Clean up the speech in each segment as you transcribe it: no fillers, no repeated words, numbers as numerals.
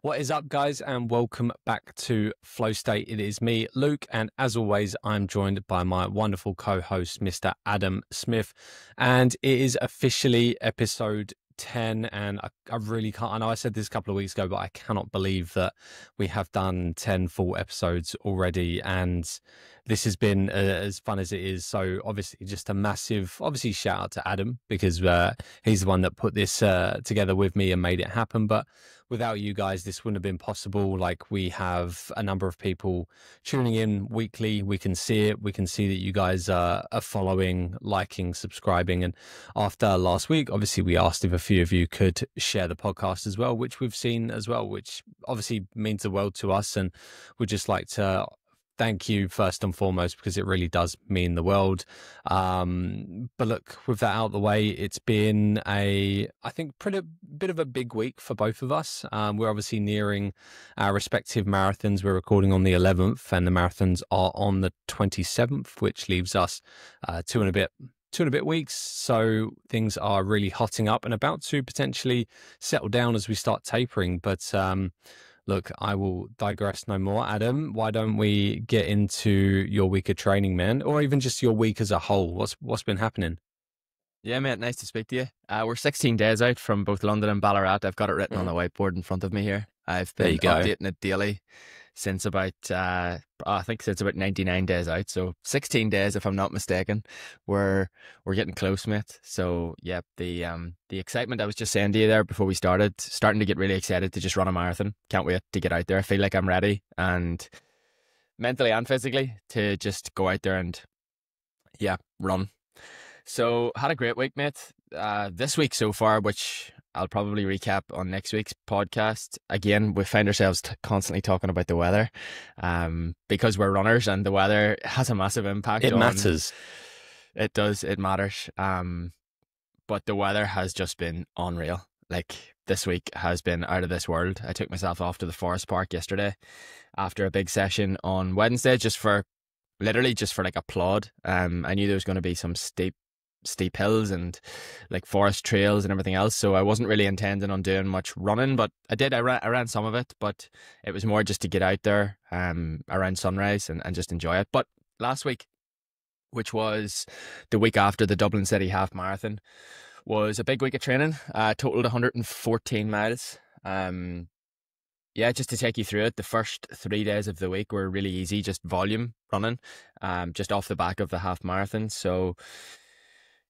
What is up, guys, and welcome back to Flow State. It is me, Luke, and as always, I'm joined by my wonderful co-host, Mr. Adam Smith, and it is officially episode 10, and I really can't, I know I said this a couple of weeks ago, but I cannot believe that we have done 10 full episodes already, and this has been as fun as it is. So obviously just a massive, shout out to Adam, because he's the one that put this together with me and made it happen. But without you guys, this wouldn't have been possible. Like, we have a number of people tuning in weekly. We can see it. We can see that you guys are following, liking, subscribing. And after last week, obviously we asked if a few of you could share the podcast as well, which we've seen as well, which obviously means the world to us. And we'd just like to thank you first and foremost, because it really does mean the world. But look, with that out of the way, it's been I think bit of a big week for both of us. We're obviously nearing our respective marathons. We're recording on the 11th and the marathons are on the 27th, which leaves us two and a bit weeks. So things are really hotting up and about to potentially settle down as we start tapering. But look, I will digress no more. Adam, why don't we get into your week of training, man? Or even just your week as a whole. What's been happening? Yeah, mate, nice to speak to you. We're 16 days out from both London and Ballarat. I've got it written on the whiteboard in front of me here. I've been updating it daily since about, I think since about 99 days out. So 16 days, if I'm not mistaken. We're getting close, mate. So yeah, the excitement I was just saying to you there before we started, starting to get really excited to just run a marathon. Can't wait to get out there. I feel like I'm ready, and mentally and physically, to just go out there and run. So had a great week, mate. This week so far, which I'll probably recap on next week's podcast. Again, we find ourselves constantly talking about the weather, because we're runners and the weather has a massive impact. It matters. It does. It matters. But the weather has just been unreal. Like, this week has been out of this world. I took myself off to the forest park yesterday after a big session on Wednesday, just for like a plod. I knew there was going to be some steep hills and like forest trails and everything else, so I wasn't really intending on doing much running, but I did. I ran some of it, but it was more just to get out there around sunrise and just enjoy it. But last week, which was the week after the Dublin City Half Marathon, was a big week of training. Totaled 114 miles. Just to take you through it, the first 3 days of the week were really easy, just volume running, just off the back of the half marathon. So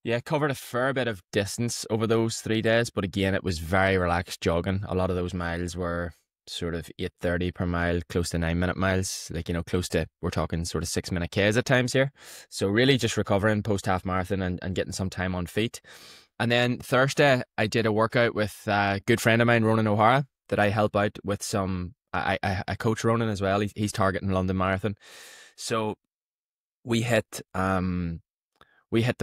yeah, covered a fair bit of distance over those 3 days, but again, it was very relaxed jogging. A lot of those miles were sort of 8:30 per mile, close to 9-minute miles, like, close to, we're talking sort of 6-minute Ks at times here. So really just recovering post half marathon and getting some time on feet. And then Thursday, I did a workout with a good friend of mine, Ronan O'Hara, that I help out with some, I coach Ronan as well. He's targeting London Marathon. So we hit the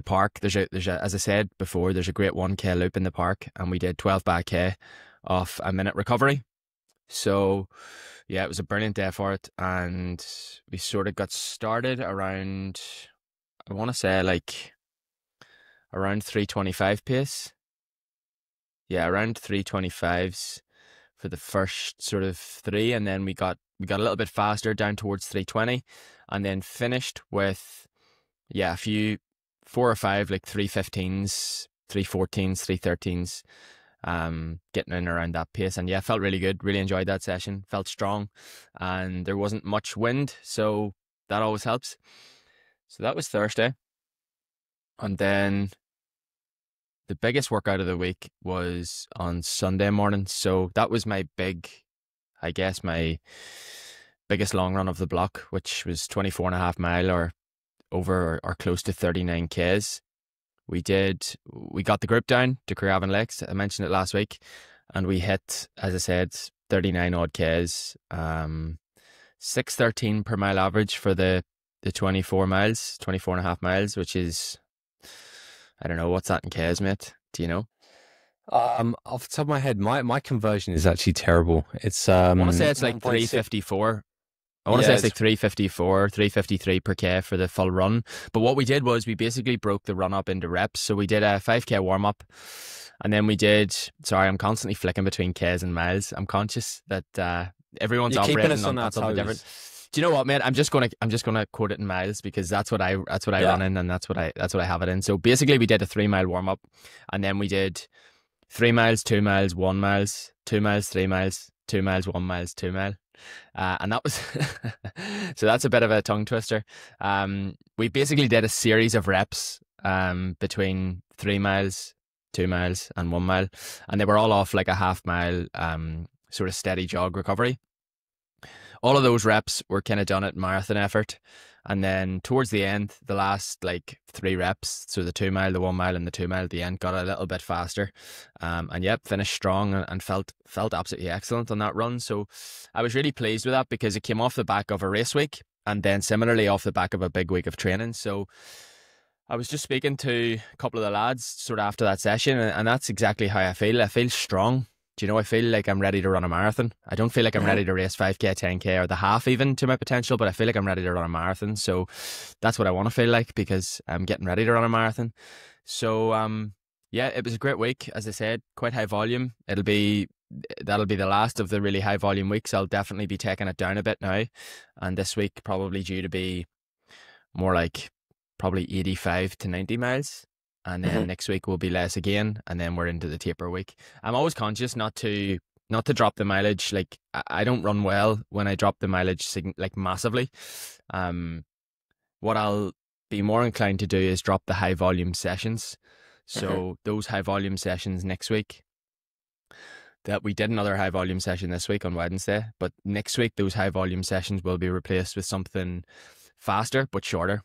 park. There's a, as I said before, there's a great 1K loop in the park, and we did 12 back K off a minute recovery. So yeah, it was a brilliant day for it, and we sort of got started around, I want to say like around 3:25 pace. Yeah, around 3:25s for the first sort of 3, and then we got a little bit faster down towards 3:20, and then finished with a few 4 or 5 like 3:15s, 3:14s, 3:13s, getting in around that pace. And yeah, felt really good. Really enjoyed that session. Felt strong, and there wasn't much wind, so that always helps. So that was Thursday. And then the biggest workout of the week was on Sunday morning. So that was my biggest long run of the block, which was 24.5 mile or over or close to 39 Ks. We got the group down to Craven Lakes. I mentioned it last week, and we hit, as I said, 39 odd Ks, 6:13 per mile average for the 24.5 miles, which is, I don't know, what's that in Ks, mate? Do you know? Off the top of my head, my conversion is actually terrible. It's I want to say it's like 354. I want to say it's like 354, 353 per K for the full run. But what we did was we basically broke the run up into reps. So we did a 5K warm up, And then we did, sorry, I'm constantly flicking between Ks and miles. I'm conscious that everyone's You're keeping operating us on our on something different. toes. Do you know what, mate? I'm just gonna quote it in miles because that's what I Yeah. run in, and that's what I have it in. So basically we did a 3 mile warm up, and then we did 3 miles, 2 miles, 1 miles, 2 miles, 3 miles, 2 miles, 1 miles, 2 mile. And that was so that's a bit of a tongue twister. We basically did a series of reps between 3 miles, 2 miles, and 1 mile, and they were all off like a half mile sort of steady jog recovery. All of those reps were kind of done at marathon effort. And then towards the end, the last like 3 reps, so the 2 mile, the 1 mile, and the 2 mile at the end, got a little bit faster. And yep, finished strong and felt absolutely excellent on that run. So I was really pleased with that because it came off the back of a race week and then similarly off the back of a big week of training. So I was just speaking to a couple of the lads sort of after that session, and that's exactly how I feel. I feel strong. Do you know, I feel like I'm ready to run a marathon. I don't feel like I'm ready to race 5K, 10K, or the half even to my potential, but I feel like I'm ready to run a marathon. So that's what I want to feel like because I'm getting ready to run a marathon. So yeah, it was a great week. As I said, quite high volume. That'll be the last of the really high volume weeks. I'll definitely be taking it down a bit now, and this week probably due to be more like probably 85 to 90 miles. And then next week will be less again, and then we're into the taper week. I'm always conscious not to drop the mileage. Like I don't run well when I drop the mileage like massively. What I'll be more inclined to do is drop the high volume sessions. So those high volume sessions next week. That we did another high volume session this week on Wednesday, but next week those high volume sessions will be replaced with something faster but shorter.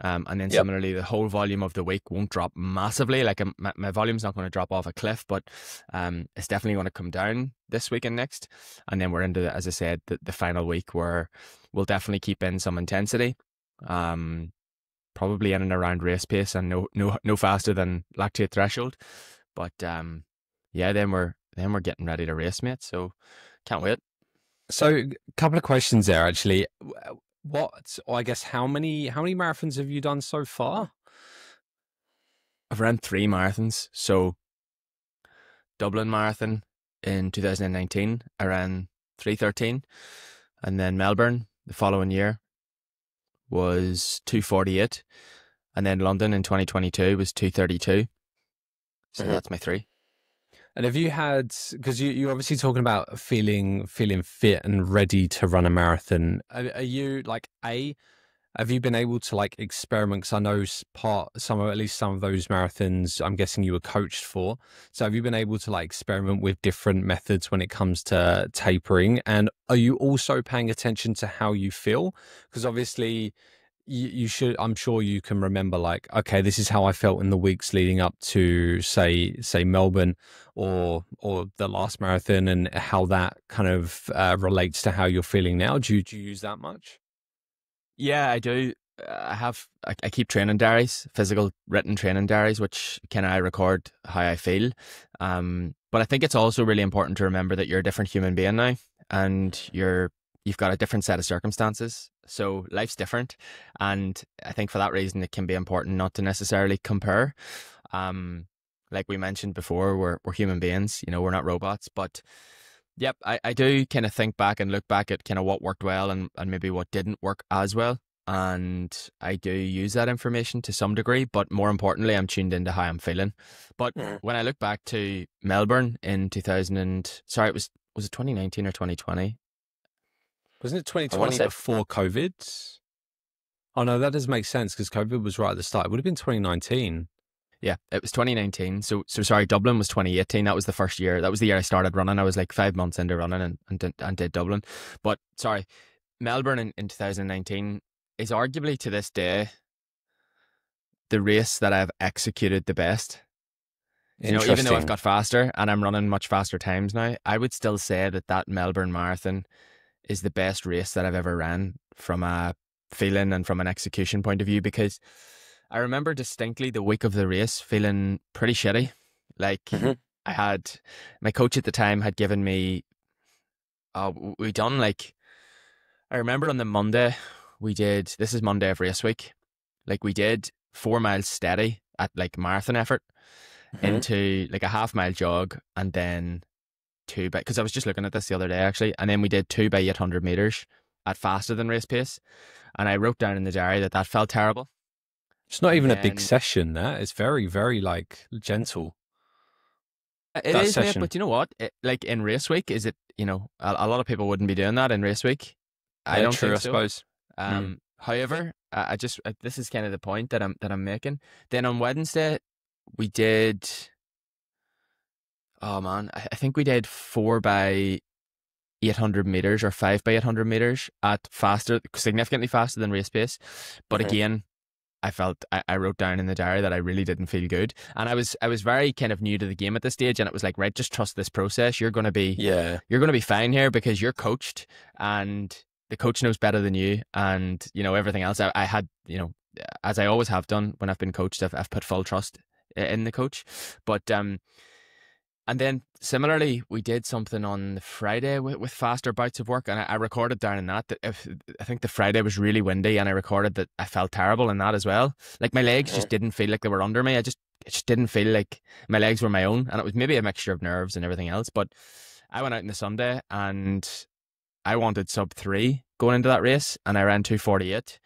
And then similarly, the whole volume of the week won't drop massively. Like my volume's not going to drop off a cliff, but it's definitely going to come down this week and next. And then we're into, as I said, the final week where we'll definitely keep in some intensity, probably in and around race pace and no faster than lactate threshold. But yeah, then we're getting ready to race, mate. So can't wait. So a couple of questions there, actually. I guess how many marathons have you done so far? I've run 3 marathons. So Dublin Marathon in 2019, I ran 3:13, and then Melbourne the following year was 2:48, and then London in 2022 was 2:32. So that's my 3. And have you had, because you're obviously talking about feeling fit and ready to run a marathon. Are you like, have you been able to like experiment? Because I know at least some of those marathons, I'm guessing you were coached for. So have you been able to like experiment with different methods when it comes to tapering? And are you also paying attention to how you feel? Because obviously you should, I'm sure you can remember like, okay, this is how I felt in the weeks leading up to say Melbourne or the last marathon, and how that kind of relates to how you're feeling now. Do you use that much? Yeah, I do. I keep training diaries, physical written training diaries, which I record how I feel. But I think it's also really important to remember that you're a different human being now, and you've got a different set of circumstances. So life's different, and I think for that reason it can be important not to necessarily compare. Like we mentioned before, we're human beings, we're not robots. But yep, I do kind of think back and look back at kind of what worked well and maybe what didn't work as well. And I do use that information to some degree, but more importantly, I'm tuned into how I'm feeling. But when I look back to Melbourne in 2000 sorry, was it 2019 or 2020? Wasn't it 2020 before COVID? Oh no, that doesn't make sense because COVID was right at the start. It would have been 2019. Yeah, it was 2019. So sorry, Dublin was 2018. That was the first year. That was the year I started running. I was like 5 months into running and did Dublin. But sorry, Melbourne in 2019 is arguably to this day the race that I've executed the best. Even though I've got faster and I'm running much faster times now, I would still say that Melbourne Marathon is the best race that I've ever ran from a feeling and from an execution point of view, because I remember distinctly the week of the race feeling pretty shitty. Like I had, my coach at the time had given me, I remember on the Monday this is Monday of race week, like we did 4 miles steady at like marathon effort. Mhm. into like a half mile jog, and then because I was just looking at this the other day actually, and then we did 2 by 800 meters at faster than race pace, and I wrote down in the diary that felt terrible. It's not And even a big then session. That it's very, very like gentle. it That is, mate. session. But you know what? Like in race week, is it? A lot of people wouldn't be doing that in race week. I Yeah, don't true. think I so. suppose. Mm. However, this is kind of the point that I'm making. Then on Wednesday, we did. Oh man, I think we did 4 by 800 meters or 5 by 800 meters at significantly faster than race pace. But Mhm. again, I wrote down in the diary that I really didn't feel good, and I was very kind of new to the game at this stage, and it was like, right, just trust this process. Yeah. You're gonna be fine here because you're coached, and the coach knows better than you, and everything else. I had, as I always have done when I've been coached, I've put full trust in the coach, but and then similarly, we did something on the Friday with faster bouts of work, and I recorded down in that if I think the Friday was really windy, and I recorded that I felt terrible in that as well. Like my legs just Mhm. didn't feel like they were under me. It just didn't feel like my legs were my own, and it was maybe a mixture of nerves and everything else. But I went out on the Sunday, and I wanted sub 3 going into that race, and I ran 2:48,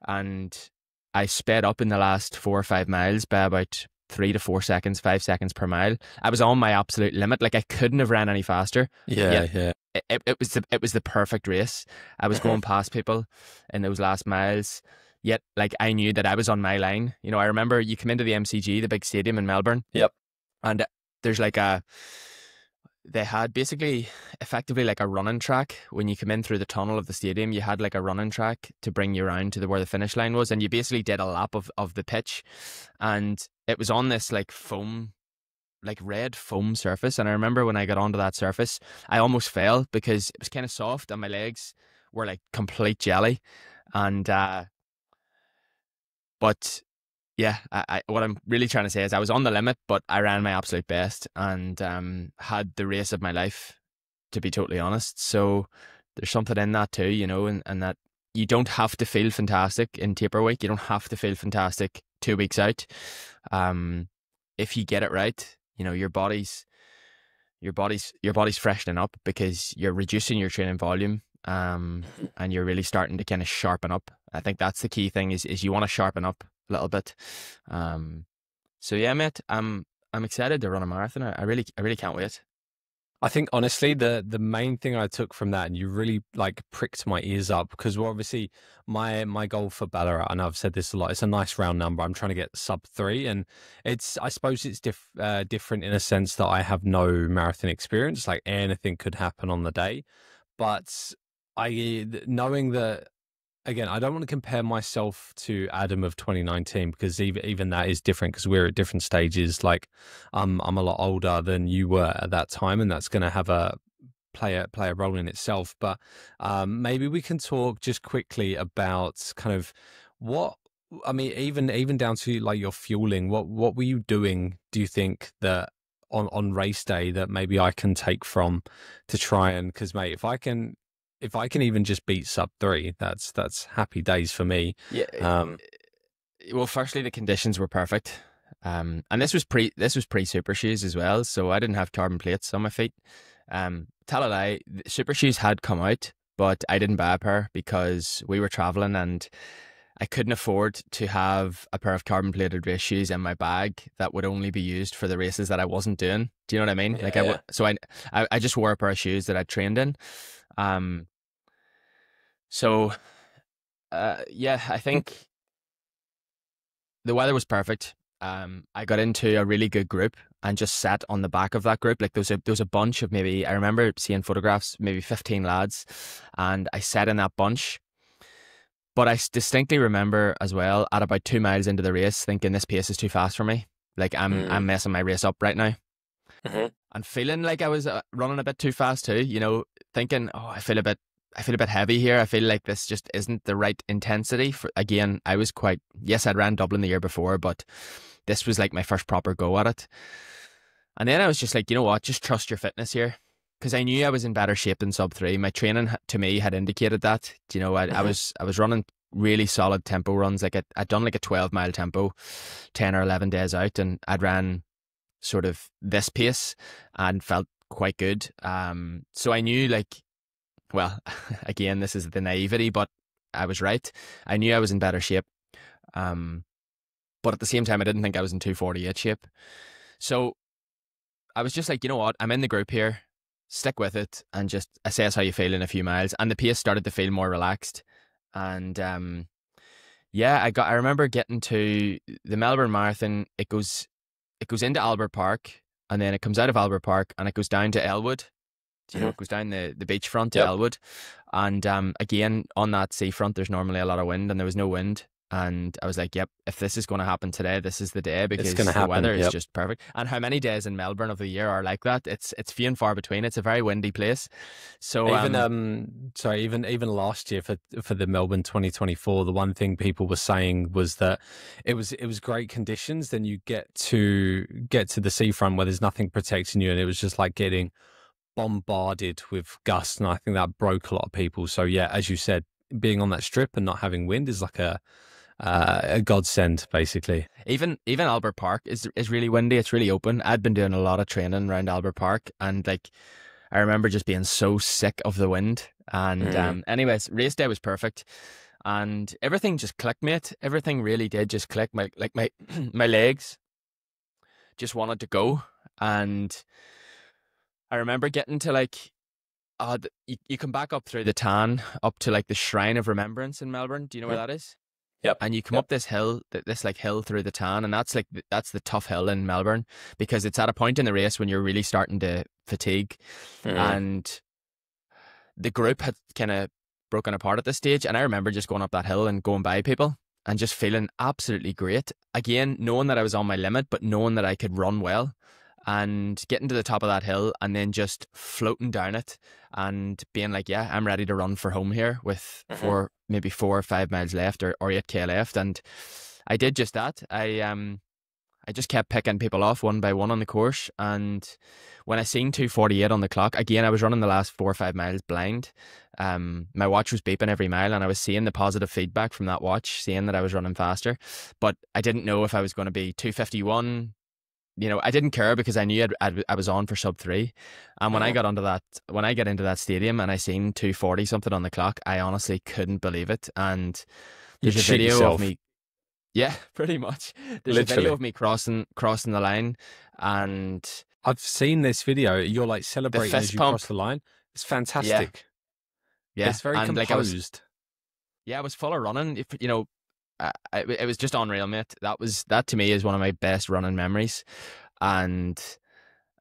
and I sped up in the last 4 or 5 miles by about 3 to 4 seconds, 5 seconds per mile. I was on my absolute limit. Like I couldn't have ran any faster. Yeah. Yet Yeah. it was the perfect race. I was Mhm. going past people in those last miles. Yet like I knew that I was on my line. I remember you come into the MCG, the big stadium in Melbourne, Yep. and there's they had basically effectively like a running track. When you come in through the tunnel of the stadium, you had like a running track to bring you around to where the finish line was, and you basically did a lap of the pitch, and it was on this like foam, like red foam surface. And I remember when I got onto that surface, I almost fell because it was kind of soft and my legs were like complete jelly. And but yeah, what I'm really trying to say is I was on the limit, but I ran my absolute best, and had the race of my life, to be totally honest. So there's something in that too, and that you don't have to feel fantastic in taper week. You don't have to feel fantastic 2 weeks out. Um, if you get it right, your body's freshening up because you're reducing your training volume. And you're really starting to kind of sharpen up. I think that's the key thing is you want to sharpen up a little bit. So yeah, mate, I'm excited to run a marathon. I really can't wait. I think honestly, the main thing I took from that, and you really like pricked my ears up, because well, obviously my goal for Ballarat, and I've said this a lot, it's a nice round number. I'm trying to get sub 3, and I suppose it's different in a sense that I have no marathon experience. Like anything could happen on the day, but knowing that, again, I don't want to compare myself to Adam of 2019, because even that is different, because we're at different stages. Like I'm a lot older than you were at that time, and that's going to have a play a role in itself. But maybe we can talk just quickly about kind of what, I mean, even down to like your fueling. What were you doing, do you think, that on race day that maybe I can take from to try and, because mate, if I can even just beat sub 3, that's happy days for me. Yeah. Um, Well, firstly, the conditions were perfect. And this was pre super shoes as well, so I didn't have carbon plates on my feet. Tell a lie, the super shoes had come out, but I didn't buy a pair because we were traveling and I couldn't afford to have a pair of carbon plated race shoes in my bag that would only be used for the races that I wasn't doing. Do you know what I mean? Like yeah. so I just wore a pair of shoes that I trained in. Um, so yeah, I think the weather was perfect. I got into a really good group and just sat on the back of that group. Like there was a bunch of, maybe, I remember seeing photographs, maybe 15 lads, and I sat in that bunch. But I distinctly remember as well, at about 2 miles into the race, thinking this pace is too fast for me. Like I'm Mm, messing my race up right now, mhm. and feeling like I was running a bit too fast too. Thinking, oh, I feel a bit heavy here. I feel like this just isn't the right intensity. Again, yes, I'd ran Dublin the year before, but this was like my first proper go at it. And then I was just like, you know what, just trust your fitness here. Because I knew I was in better shape than sub 3. My training to me had indicated that. I Mhm. was running really solid tempo runs. Like I'd done like a 12-mile tempo 10 or 11 days out, and I'd ran sort of this pace and felt quite good. So I knew, like, well, again, this is the naivety, but I was right. I knew I was in better shape. Um, but at the same time, I didn't think I was in 2:48 shape. So I was just like, you know what? I'm in the group here. Stick with it and just assess how you feel in a few miles. And the pace started to feel more relaxed. And yeah, I remember getting to the Melbourne Marathon. It goes into Albert Park, and then it comes out of Albert Park and it goes down to Elwood. Do you know, it goes down the beachfront to Yep. Elwood. And again, on that seafront, there's normally a lot of wind, and there was no wind. And I was like, yep, if this is going to happen today, this is the day, because going to the happen. weather is Yep. just perfect. And how many days in Melbourne of the year are like that? It's few and far between. It's a very windy place. So Even last year for the Melbourne 2024, the one thing people were saying was that it was great conditions. Then you get to the seafront where there's nothing protecting you, and it was just like getting bombarded with gusts, and I think that broke a lot of people. So yeah, as you said, being on that strip and not having wind is like a godsend, basically. even Albert Park is really windy. It's really open. I'd been doing a lot of training around Albert Park, and like I remember just being so sick of the wind. And anyways, race day was perfect, and everything just clicked, mate. Everything really did just click. My my legs just wanted to go, and I remember getting to like you come back up through the Tan up to like the Shrine of Remembrance in Melbourne. Do you know where that is? Yep. And you come up this hill, this like hill through the Tan, and that's the tough hill in Melbourne, because it's at a point in the race when you're really starting to fatigue, and the group had kind of broken apart at this stage. And I remember just going up that hill and going by people and just feeling absolutely great. Again, knowing that I was on my limit, but knowing that I could run well, and getting to the top of that hill and then just floating down it and being like, yeah, I'm ready to run for home here with maybe 4 or 5 miles left, or 8K left. And I did just that. I just kept picking people off one by one on the course. And when I seen 2:48 on the clock, again, I was running the last 4 or 5 miles blind. My watch was beeping every mile, and I was seeing the positive feedback from that watch, seeing that I was running faster. But I didn't know if I was going to be 2:51. You know, I didn't care, because I knew I was on for sub 3. And when I got into that stadium and I seen 2:40 something on the clock, I honestly couldn't believe it. And there's a video of me. Yeah, pretty much. There's a video of me crossing the line, and I've seen this video. You're like celebrating as you cross the line. It's fantastic. Yeah. It's very composed. I was full of running. If, you know, it was just unreal, mate. That to me is one of my best running memories. And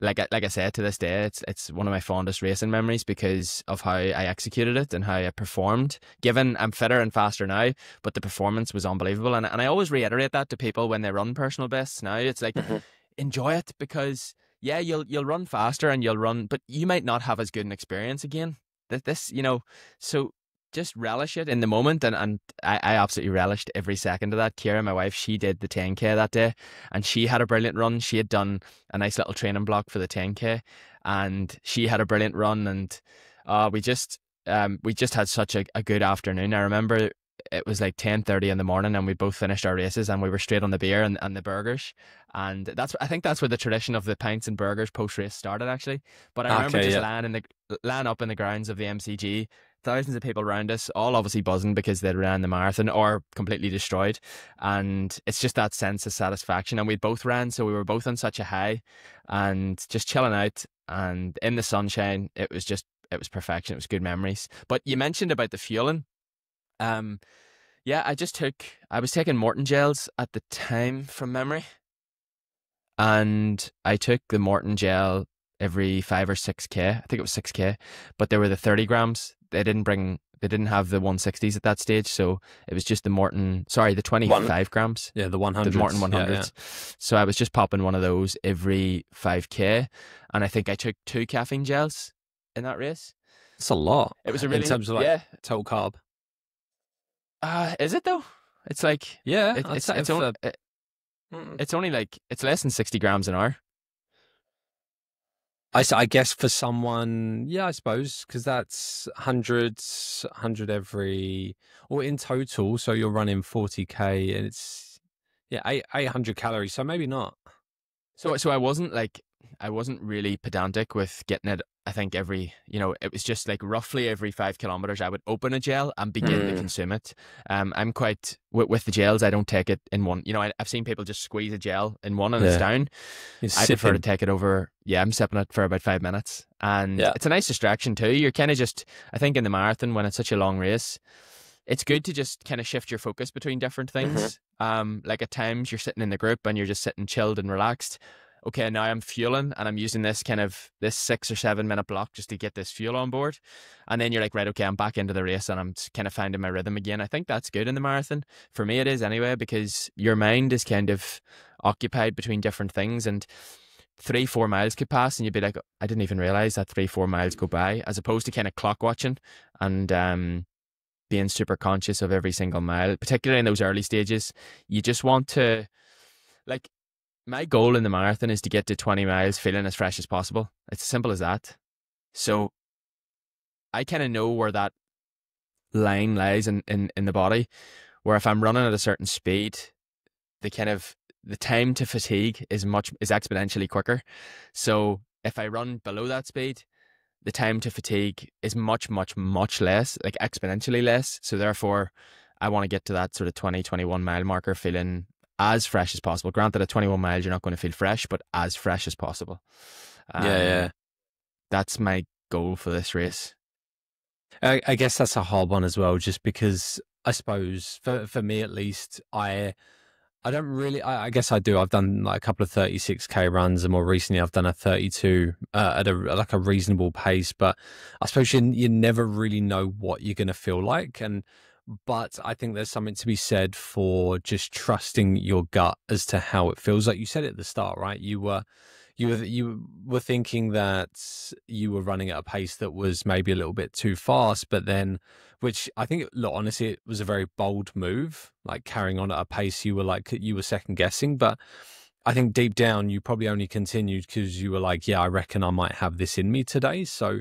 like I said, to this day, it's one of my fondest racing memories, because of how I executed it and how I performed. Given I'm fitter and faster now, but the performance was unbelievable. And I always reiterate that to people when they run personal bests now. It's like, enjoy it, because yeah, you'll run faster and you'll run, but you might not have as good an experience again. This, you know, so just relish it in the moment. And I absolutely relished every second of that. Kira, my wife, she did the 10K that day, and she had a brilliant run. She had done a nice little training block for the 10K, and she had a brilliant run. And we just had such a good afternoon. I remember it was like 10:30 in the morning, and we both finished our races, and we were straight on the beer and the burgers. And I think that's where the tradition of the pints and burgers post race started, actually. But I remember lying up in the grounds of the MCG, thousands of people around us, all obviously buzzing because they'd ran the marathon or completely destroyed. And it's just that sense of satisfaction. And we both ran, so we were both on such a high, and just chilling out and in the sunshine. It was perfection. It was good memories. But you mentioned about the fueling. Yeah, I was taking Morton gels at the time from memory, and I took the Morton gel every 5 or 6K. I think it was 6K, but they were the 30 grams. They didn't have the 160s at that stage, so it was just the 25 grams. Yeah, the 100s. The Morton 100s. Yeah. So I was just popping one of those every 5K, and I think I took 2 caffeine gels in that race. It's a lot. It was a really, in terms of total carb. Is it though? It's like, yeah, it's only like, it's less than 60 grams an hour. I guess for someone, yeah, I suppose, because that's 100 every, or in total. So you're running 40K, and it's 800 calories. So maybe not. So I wasn't really pedantic with getting it. I think it was just like roughly every 5 kilometers I would open a gel and begin to Mm. consume it. I'm quite with the gels. I don't take it in one. I've seen people just squeeze a gel in one and it's Yeah, down. you're I prefer to sipping. take it over. Yeah, I'm sipping it for about 5 minutes, and Yeah. it's a nice distraction too. You're kind of just, I think, in the marathon when it's such a long race, it's good to just kind of shift your focus between different Hmm. things. Like at times you're sitting in the group and you're just sitting chilled and relaxed. Okay, now I'm fueling and I'm using this 6 or 7 minute block just to get this fuel on board. And then you're like, right, okay, I'm back into the race and I'm kind of finding my rhythm again. I think that's good in the marathon. For me, it is anyway, because your mind is kind of occupied between different things. And 3, 4 miles could pass and you'd be like, I didn't even realize that 3, 4 miles go by, as opposed to kind of clock watching and being super conscious of every single mile, particularly in those early stages. You just want to, like, my goal in the marathon is to get to 20 miles feeling as fresh as possible. It's as simple as that. So I kind of know where that line lies in the body, where if I'm running at a certain speed, the time to fatigue is exponentially quicker. So if I run below that speed, the time to fatigue is much, much, much less, like exponentially less. So therefore, I want to get to that sort of 20, 21 mile marker feeling as fresh as possible. Granted, at 21 miles, you're not going to feel fresh, but as fresh as possible. Yeah, Um, yeah. that's my goal for this race. I guess that's a hard one as well, just because I suppose for me at least, I don't really. I guess I do. I've done like a couple of 36K runs, and more recently, I've done a 32 at a reasonable pace. But I suppose you never really know what you're going to feel like, but I think there's something to be said for just trusting your gut as to how it feels. Like you said at the start, right? You were thinking that you were running at a pace that was maybe a little bit too fast, but then, which I think, look, honestly, it was a very bold move, like carrying on at a pace you were second guessing. But I think deep down, you probably only continued because you were like, yeah, I reckon I might have this in me today. So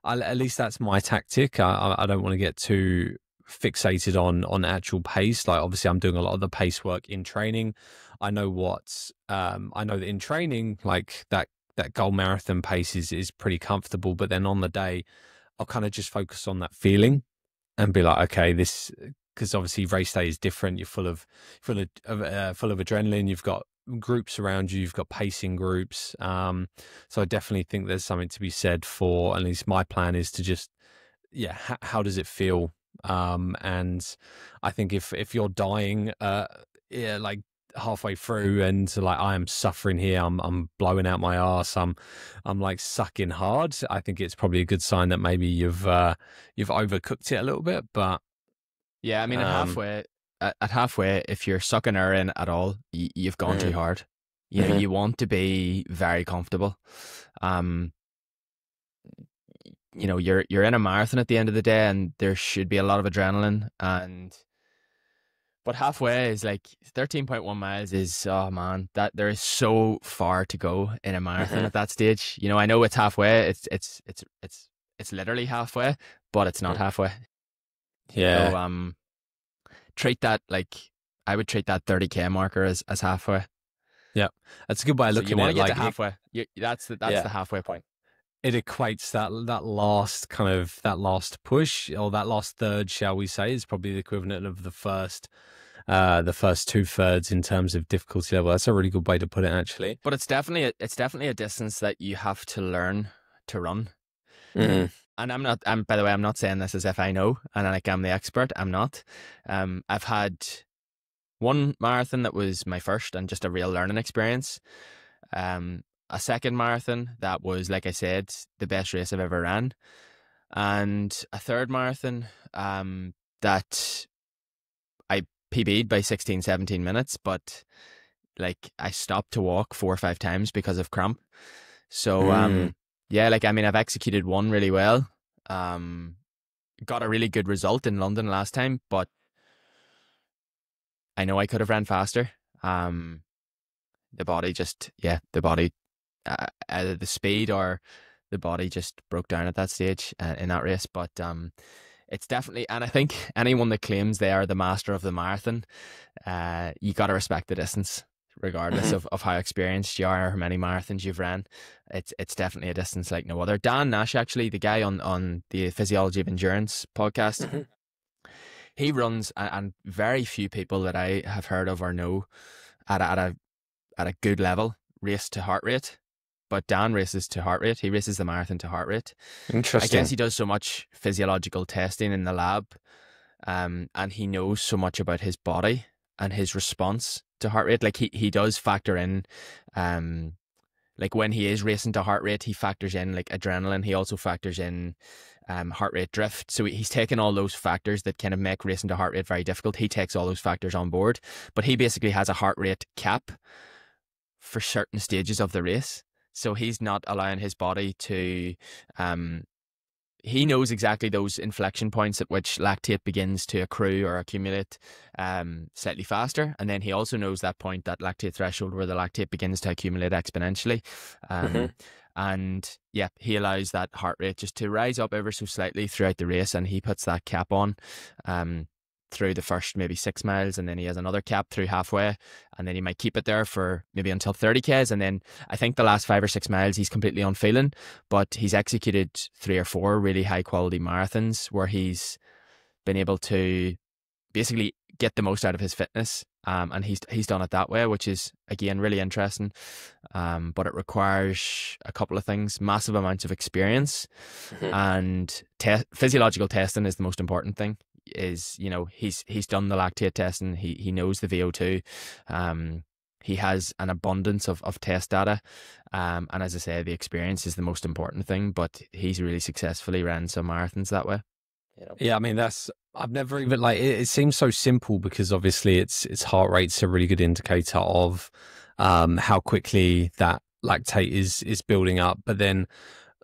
at least that's my tactic. I don't want to get too fixated on actual pace. Like obviously I'm doing a lot of the pace work in training. I know that in training, like that goal marathon pace is pretty comfortable, but then on the day I'll kind of just focus on that feeling and be like, okay, this, because obviously race day is different. You're full of adrenaline. You've got groups around you. You've got pacing groups. So I definitely think there's something to be said for, at least my plan is to just, yeah, how does it feel? And I think if you're dying, yeah, like halfway through and like I am suffering here, I'm blowing out my arse, I'm like sucking hard, I think it's probably a good sign that maybe you've overcooked it a little bit. But Yeah, I mean, um at halfway, if you're sucking air in at all, you've gone too mhm, hard. mhm. You want to be very comfortable. Um, you're in a marathon at the end of the day, and there should be a lot of adrenaline. But halfway is like 13.1 miles is, oh man, that there is so far to go in a marathon Mhm. at that stage. I know it's halfway. It's literally halfway, but it's not Mhm. halfway. So Yeah, treat that like I would treat that 30K marker as halfway. yeah, that's a good way of So you looking want at to it. get to Like halfway. That's yeah, the halfway point. it equates that last kind of that last push or that last third, shall we say, is probably the equivalent of the first 2/3 in terms of difficulty level. That's a really good way to put it, actually. But it's definitely a distance that you have to learn to run. Mm. And I'm by the way, I'm not saying this as if I know and like I'm the expert. I'm not. I've had one marathon that was my first and just a real learning experience. A second marathon that was, like I said, the best race I've ever ran, and a third marathon that I PB'd by 16, 17 minutes, but like I stopped to walk 4 or 5 times because of cramp. So Mm. yeah, like I mean I've executed one really well. Um got a really good result in London last time, but I know I could have ran faster. Um the body either the speed or the body just broke down at that stage in that race, but it's definitely, and I think anyone that claims they are the master of the marathon, you got to respect the distance. regardless of how experienced you are or how many marathons you've ran. It's definitely a distance like no other. Dan Nash, actually, the guy on the Physiology of Endurance podcast, he runs, and very few people that I have heard of or know at a good level race to heart rate. But Dan races to heart rate. He races the marathon to heart rate. I guess Interesting. he does so much physiological testing in the lab, and he knows so much about his body and his response to heart rate. Like he does factor in, like when he is racing to heart rate, he factors in like adrenaline. He also factors in heart rate drift. So he's taken all those factors that kind of make racing to heart rate very difficult. He takes all those factors on board, but he basically has a heart rate cap for certain stages of the race. So he's not allowing his body to, he knows exactly those inflection points at which lactate begins to accrue or accumulate slightly faster. And then he also knows that point, that lactate threshold, where the lactate begins to accumulate exponentially. And yeah, he allows that heart rate just to rise up ever so slightly throughout the race. And he puts that cap on through the first maybe 6 miles, and then he has another cap through halfway, and then he might keep it there for maybe until 30Ks, and then I think the last 5 or 6 miles he's completely unfeeling, but he's executed 3 or 4 really high quality marathons where he's been able to basically get the most out of his fitness, and he's done it that way, which is again really interesting, but it requires a couple of things: massive amounts of experience, and physiological testing is the most important thing. Is, you know, he's done the lactate testing, he knows the VO2, he has an abundance of test data, and as I say, the experience is the most important thing, but he's really successfully ran some marathons that way. Yeah, I mean, I've never even like it seems so simple because obviously it's heart rate's a really good indicator of how quickly that lactate is building up, but then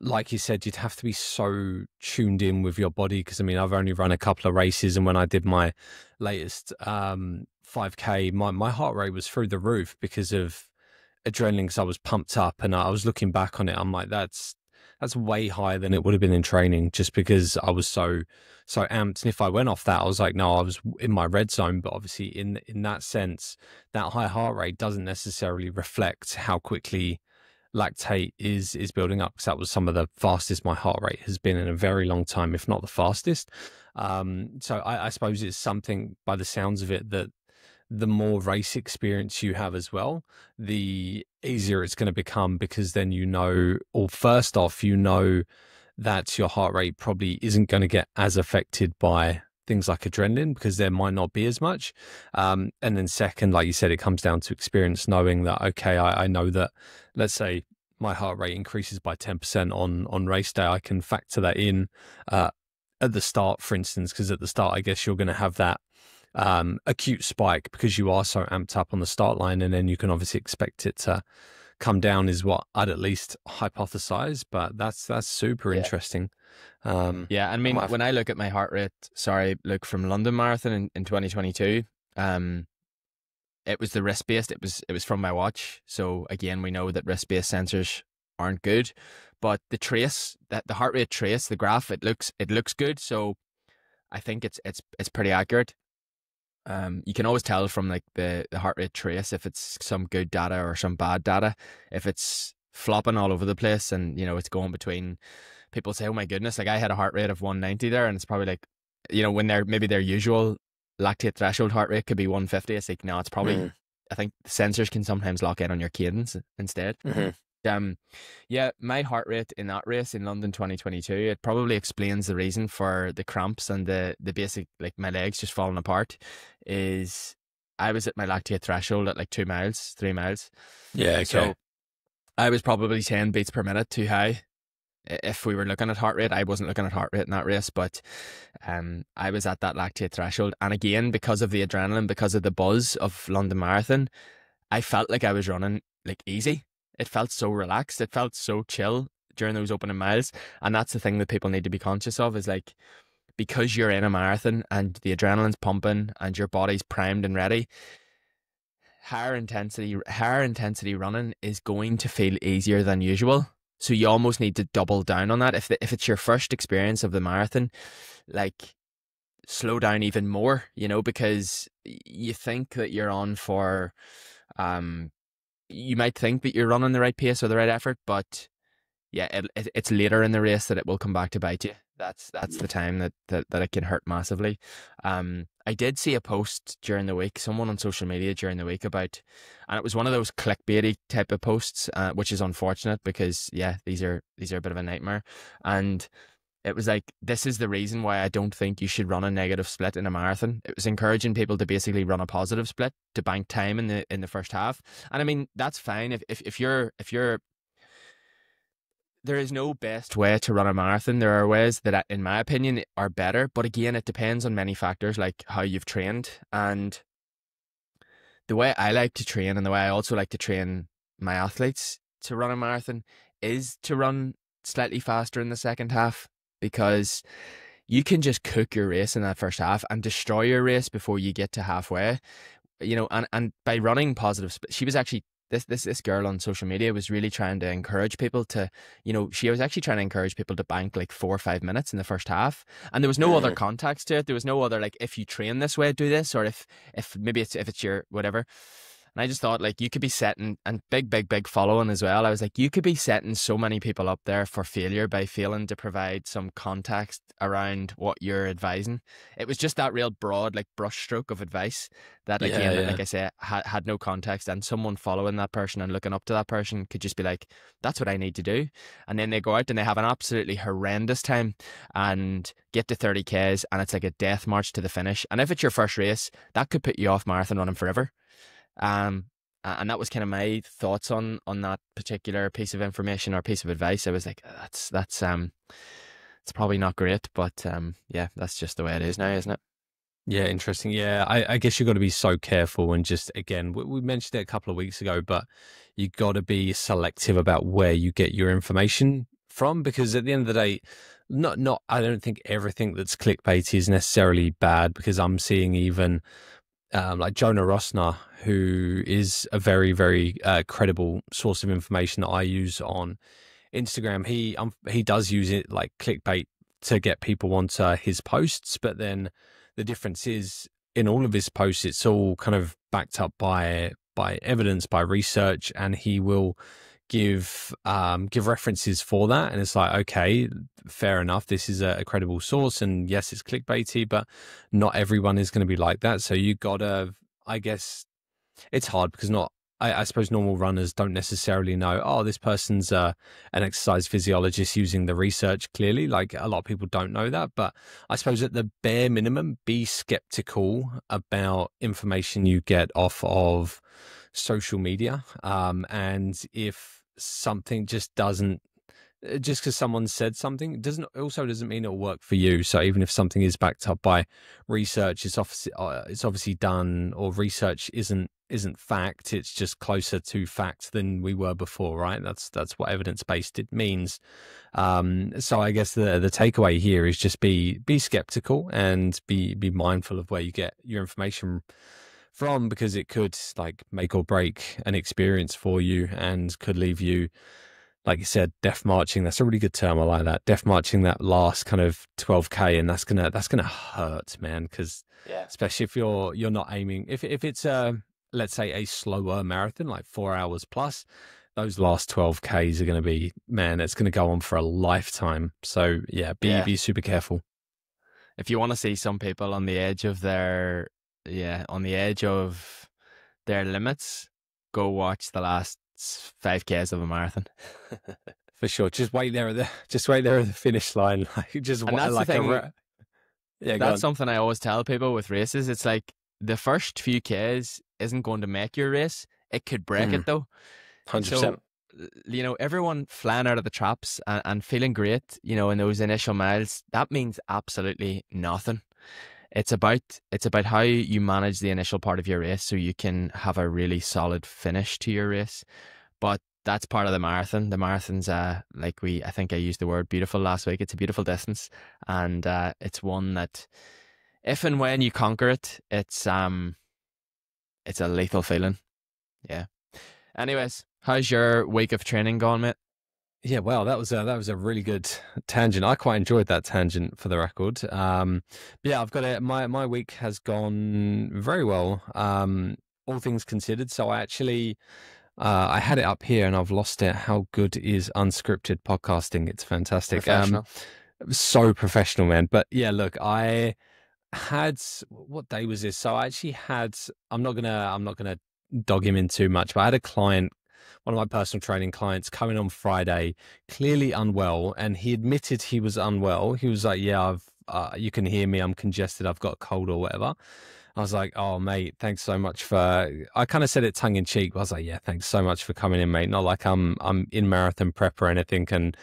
like you said, you'd have to be so tuned in with your body, because I mean, I've only run a couple of races, and when I did my latest 5K, my heart rate was through the roof because of adrenaline, because I was pumped up, and I was looking back on it, I'm like, that's way higher than it would have been in training, just because I was so amped. And if I went off that, I was like, no, I was in my red zone. But obviously in that sense, that high heart rate doesn't necessarily reflect how quickly lactate is building up, because that was some of the fastest my heart rate has been in a very long time, if not the fastest. So I suppose it's something, by the sounds of it, that the more race experience you have as well, the easier it's going to become, because then you know, or first off, you know that your heart rate probably isn't going to get as affected by things like adrenaline, because there might not be as much. And then second, like you said, it comes down to experience, knowing that, okay, I know that, let's say my heart rate increases by 10% on race day, I can factor that in at the start, for instance, because at the start, I guess you're going to have that acute spike because you are so amped up on the start line, and then you can obviously expect it to come down, is what I'd at least hypothesize. But that's super interesting. Yeah, I mean, when I look at my heart rate, sorry, look, from London Marathon in 2022, it was the wrist based. It was from my watch. So again, we know that wrist based sensors aren't good, but the trace, that the heart rate trace, the graph, it looks good. So I think it's pretty accurate. You can always tell from like the heart rate trace if it's some good data or some bad data. If it's flopping all over the place and, you know, it's going between, people say, oh my goodness, like I had a heart rate of 190 there, and it's probably like, you know, when maybe their usual lactate threshold heart rate could be 150. It's like, no, it's probably, I think the sensors can sometimes lock in on your cadence instead. Yeah, my heart rate in that race in London 2022, it probably explains the reason for the cramps and the basic, like my legs just falling apart, is I was at my lactate threshold at like 2 miles, 3 miles. Yeah, okay. So I was probably 10 beats per minute too high. If we were looking at heart rate, I wasn't looking at heart rate in that race, but I was at that lactate threshold. And again, because of the adrenaline, because of the buzz of London Marathon, I felt like I was running like easy. It felt so relaxed. It felt so chill during those opening miles. And that's the thing that people need to be conscious of, is like, because you're in a marathon and the adrenaline's pumping and your body's primed and ready, higher intensity running is going to feel easier than usual. So you almost need to double down on that. If it's your first experience of the marathon, like, slow down even more, you know, because you think that you're on for You might think that you're running the right pace or the right effort, but yeah, it's later in the race that it will come back to bite you. That's the time that it can hurt massively. I did see a post during the week, someone on social media during the week about, and it was one of those clickbaity type of posts, which is unfortunate because yeah, these are a bit of a nightmare. And it was like, this is the reason why I don't think you should run a negative split in a marathon. It was encouraging people to basically run a positive split to bank time in the first half. And I mean, that's fine if you're there is no best way to run a marathon. There are ways that, in my opinion, are better. But again, it depends on many factors, like how you've trained. And the way I like to train, and the way I also like to train my athletes to run a marathon, is to run slightly faster in the second half, because you can just cook your race in that first half and destroy your race before you get to halfway. And by running positive, she was actually, this girl on social media was really trying to encourage people to, she was actually trying to encourage people to bank like 4 or 5 minutes in the first half, and there was no other context to it. There was no other like, if you train this way, do this, or if maybe if it's your whatever. And I just thought, like, you could be setting, and big following as well. I was like, you could be setting so many people up there for failure by failing to provide some context around what you're advising. It was just that real broad, like, brushstroke of advice that, again, like I say, had no context. And someone following that person and looking up to that person could just be like, that's what I need to do. And then they go out and they have an absolutely horrendous time and get to 30Ks, and it's like a death march to the finish. And if it's your first race, that could put you off marathon running forever. And that was kind of my thoughts on that particular piece of information or piece of advice. I was like, that's it's probably not great, but yeah, that's just the way it is now, isn't it? Yeah, interesting. Yeah, I guess you've got to be so careful, and just, again, we mentioned it a couple of weeks ago, but you got to be selective about where you get your information from, because at the end of the day, I don't think everything that's clickbait is necessarily bad, because I'm seeing even like Jonah Rosner, who is a very, very credible source of information that I use on Instagram. He does use it like clickbait to get people onto his posts, but then the difference is, in all of his posts, it's all kind of backed up by evidence, by research, and he will give references for that. And it's like, okay, fair enough, this is a credible source, and yes, it's clickbaity, but not everyone is going to be like that. So you gotta, I guess it's hard, because I suppose normal runners don't necessarily know, oh, this person's an exercise physiologist using the research. Clearly, like, a lot of people don't know that. But I suppose at the bare minimum, be skeptical about information you get off of social media. And if something just doesn't, just because someone said something doesn't mean it'll work for you. So even if something is backed up by research, it's obviously done, or research isn't fact. It's just closer to fact than we were before, right? That's what evidence-based it means. So I guess the takeaway here is just be skeptical, and be mindful of where you get your information from, because it could, like, make or break an experience for you, and could leave you, like you said, death marching. That's a really good term. I like that. Death marching that last kind of 12K, and that's gonna hurt, man. Because especially if you're not aiming, if it's let's say a slower marathon, like 4 hours plus, those last 12Ks are going to be, man, it's going to go on for a lifetime. So yeah, be super careful. If you want to see some people on the edge of their limits, go watch the last 5Ks of a marathon. For sure. Just wait there at the finish line. And that's the thing. That's something I always tell people with races. It's like, the first few Ks isn't going to make your race. It could break it, though. 100%. So, everyone flying out of the traps and feeling great, in those initial miles, that means absolutely nothing. It's about how you manage the initial part of your race, so you can have a really solid finish to your race. But that's part of the marathon. The marathon's I think I used the word beautiful last week. It's a beautiful distance, and it's one that, if and when you conquer it, it's a lethal feeling. Yeah. Anyways, how's your week of training gone, mate? Yeah, well, that was a really good tangent. I quite enjoyed that tangent, for the record. But yeah, I've got it. My week has gone very well. all things considered. So I actually, I had it up here and I've lost it. How good is unscripted podcasting? It's fantastic. Professional. So professional, man. But yeah, look, I had, what day was this? So I actually had, I'm not gonna dog him in too much, but I had a client, one of my personal training clients, coming on Friday, clearly unwell, and he admitted he was unwell. He was like, "Yeah, you can hear me. I'm congested. I've got a cold or whatever." I was like, "Oh, mate, thanks so much for." I kind of said it tongue in cheek. But I was like, "Yeah, thanks so much for coming in, mate. Not like I'm in marathon prep or anything, and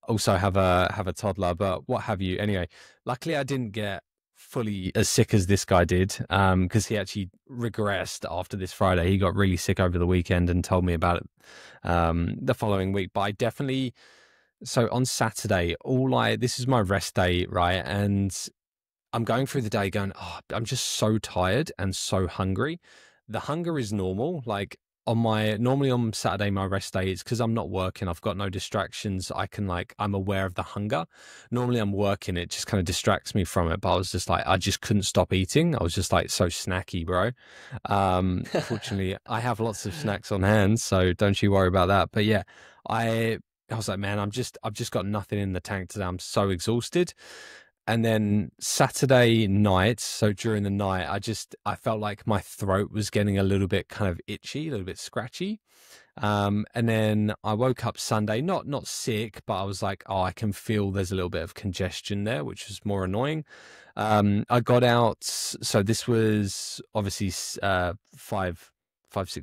also have a toddler, but what have you." Anyway, luckily I didn't get fully as sick as this guy did, because he actually regressed after this Friday. He got really sick over the weekend and told me about it the following week. But I definitely, so on Saturday, this is my rest day, right? And I'm going through the day going, oh, I'm just so tired and so hungry. The hunger is normal. Like normally on Saturday, my rest day is because I'm not working. I've got no distractions. I'm aware of the hunger. Normally I'm working. It just kind of distracts me from it. But I was just like, I just couldn't stop eating. I was just like so snacky, bro. Fortunately, I have lots of snacks on hand, so don't you worry about that. But yeah, I was like, man, I've just got nothing in the tank today. I'm so exhausted. And then Saturday night, so during the night, I felt like my throat was getting a little bit kind of itchy, a little bit scratchy. And then I woke up Sunday, not sick, but I was like, oh, I can feel there's a little bit of congestion there, which was more annoying. I got out, so this was obviously 6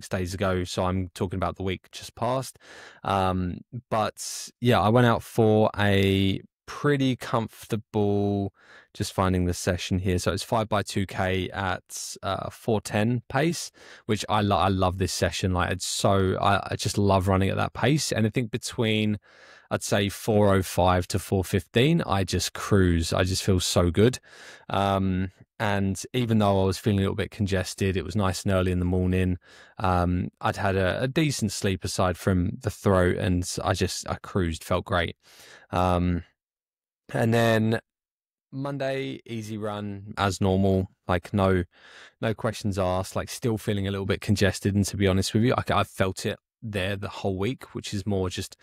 days ago, so I'm talking about the week just past. But yeah, I went out for a pretty comfortable, just finding the session here. So it's 5x2K at 4:10 pace, which I love this session. Like I just love running at that pace. Anything between, I'd say 4:05 to 4:15, I just cruise. I just feel so good. And even though I was feeling a little bit congested, it was nice and early in the morning. I'd had a decent sleep aside from the throat, and I cruised, felt great. And then Monday, easy run as normal, like no questions asked, like still feeling a little bit congested. And to be honest with you, I felt it there the whole week, which is more just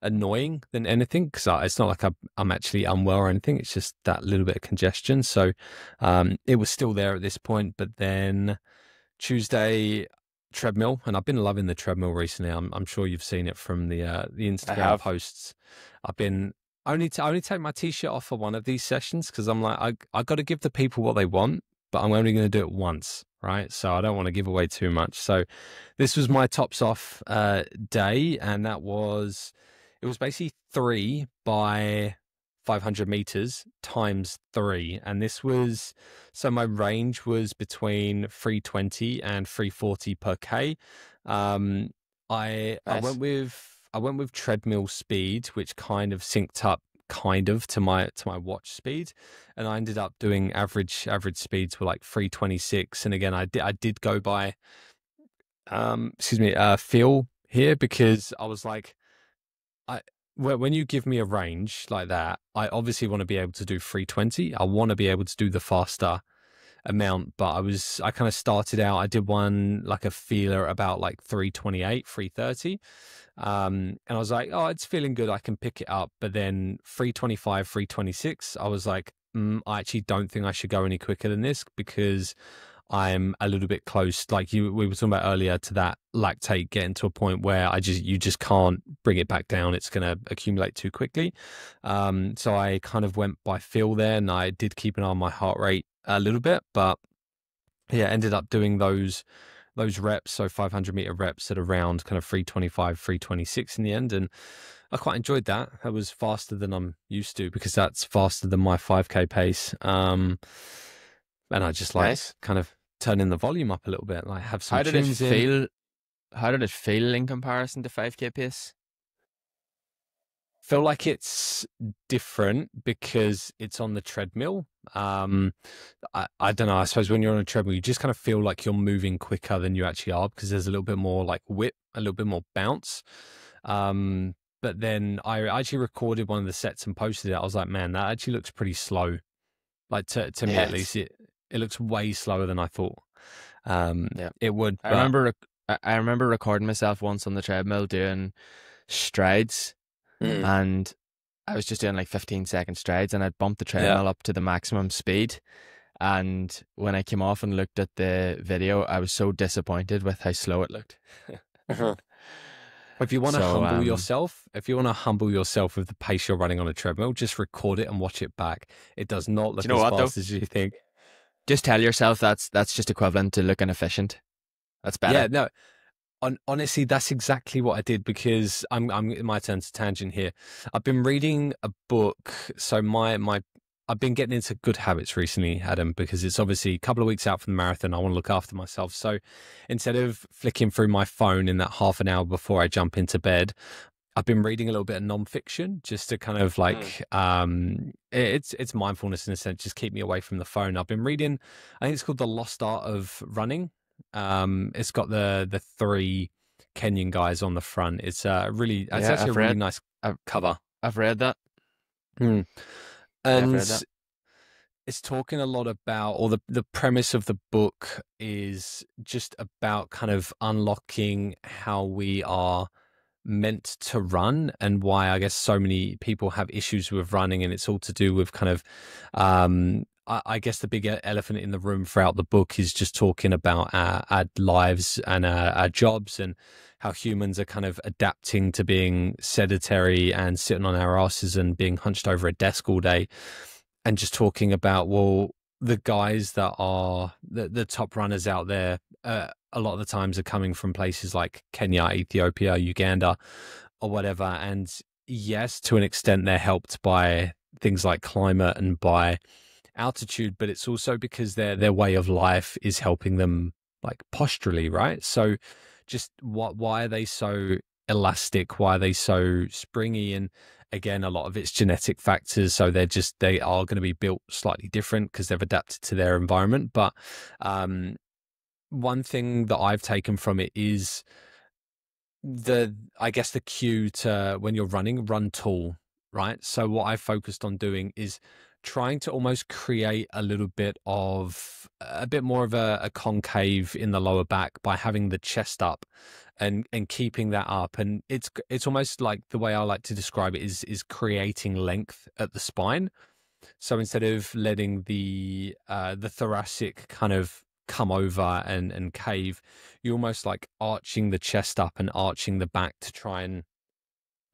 annoying than anything, because it's not like I'm actually unwell or anything. It's just that little bit of congestion. So it was still there at this point. But then Tuesday, treadmill, and I've been loving the treadmill recently. I'm sure you've seen it from the Instagram posts. I've been I only take my t-shirt off for one of these sessions, because I'm like, I got to give the people what they want, but I'm only going to do it once, right? So I don't want to give away too much. So this was my tops off day, and it was basically 3 by 500 meters times 3, and so my range was between 320 and 340 per k. I Nice. I went with treadmill speed, which kind of synced up to my watch speed, and I ended up doing average speeds were like 326. And again, I did go by feel here, because I was like, when you give me a range like that, I obviously want to be able to do 320. I want to be able to do the faster amount, but I kind of started out, I did one like a feeler about like 328, 330. And I was like, oh, it's feeling good, I can pick it up. But then 325, 326, I was like, I actually don't think I should go any quicker than this, because I'm a little bit close, like we were talking about earlier, to that lactate getting to a point where you just can't bring it back down. It's going to accumulate too quickly. So I kind of went by feel there, and I did keep an eye on my heart rate a little bit, but yeah, ended up doing those reps, so 500-meter reps at around kind of 325, 326 in the end. And I quite enjoyed that. That was faster than I'm used to, because that's faster than my 5K pace. And I just liked kind of turning the volume up a little bit, like have some tunes in. How did it feel in comparison to 5K pace? Feel like it's different because it's on the treadmill. I don't know. I suppose when you're on a treadmill, you just kind of feel like you're moving quicker than you actually are, because there's a little bit more like whip, a little bit more bounce. But then I actually recorded one of the sets and posted it. I was like, man, that actually looks pretty slow. Like to me, at least, it looks way slower than I thought. Yeah. It would, I but remember I remember recording myself once on the treadmill doing strides, mm, and I was just doing like 15-second strides, and I'd bumped the yeah. treadmill up to the maximum speed. And when I came off and looked at the video, I was so disappointed with how slow it looked. If you want to So, humble yourself, if you want to humble yourself with the pace you're running on a treadmill, just record it and watch it back. It does not do you look know as what though? fast as you think. Just tell yourself that's just equivalent to looking efficient. That's Yeah, better. no. Honestly, that's exactly what I did because I'm in my turn to tangent here. I've been reading a book, so my I've been getting into good habits recently, Adam, because it's obviously a couple of weeks out from the marathon. I want to look after myself. So instead of flicking through my phone in that half an hour before I jump into bed, I've been reading a little bit of nonfiction just to kind of like it's mindfulness in a sense, just keep me away from the phone. I've been reading, I think it's called The Lost Art of Running. It's got the three Kenyan guys on the front. It's Yeah, actually a really nice I've, cover. I've read that. Mm. Yeah, I've read that. And it's talking a lot about, or the premise of the book is just about kind of unlocking how we are meant to run and why I guess so many people have issues with running, and it's all to do with kind of I guess the big elephant in the room throughout the book is just talking about our lives and our jobs and how humans are kind of adapting to being sedentary and sitting on our asses and being hunched over a desk all day, and just talking about, well, the guys that are the top runners out there, a lot of the times are coming from places like Kenya, Ethiopia, Uganda, or whatever. And yes, to an extent, they're helped by things like climate and by altitude, but it's also because their way of life is helping them like posturally, right? So just why are they so elastic? Why are they so springy? And again, a lot of it's genetic factors. So they are going to be built slightly different because they've adapted to their environment. But one thing that I've taken from it is I guess the cue to when you're running, run tall, right? So what I've focused on doing is trying to almost create a bit more of a concave in the lower back by having the chest up and keeping that up. And it's almost like, the way I like to describe it is creating length at the spine. So instead of letting the thoracic kind of come over and cave, you're almost like arching the chest up and arching the back to try and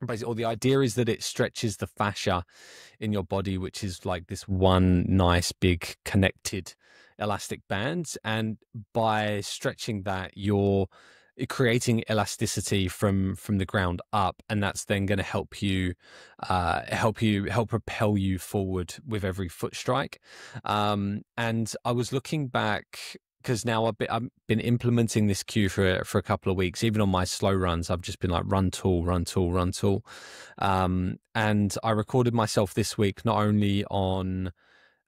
basically, or the idea is that it stretches the fascia in your body, which is like this one nice big connected elastic band. And by stretching that, you're creating elasticity from the ground up, and that's then going to help propel you forward with every foot strike. And I was looking back, because now I've been implementing this cue for a couple of weeks. Even on my slow runs, I've just been like, run tall, run tall, run tall. And I recorded myself this week, not only on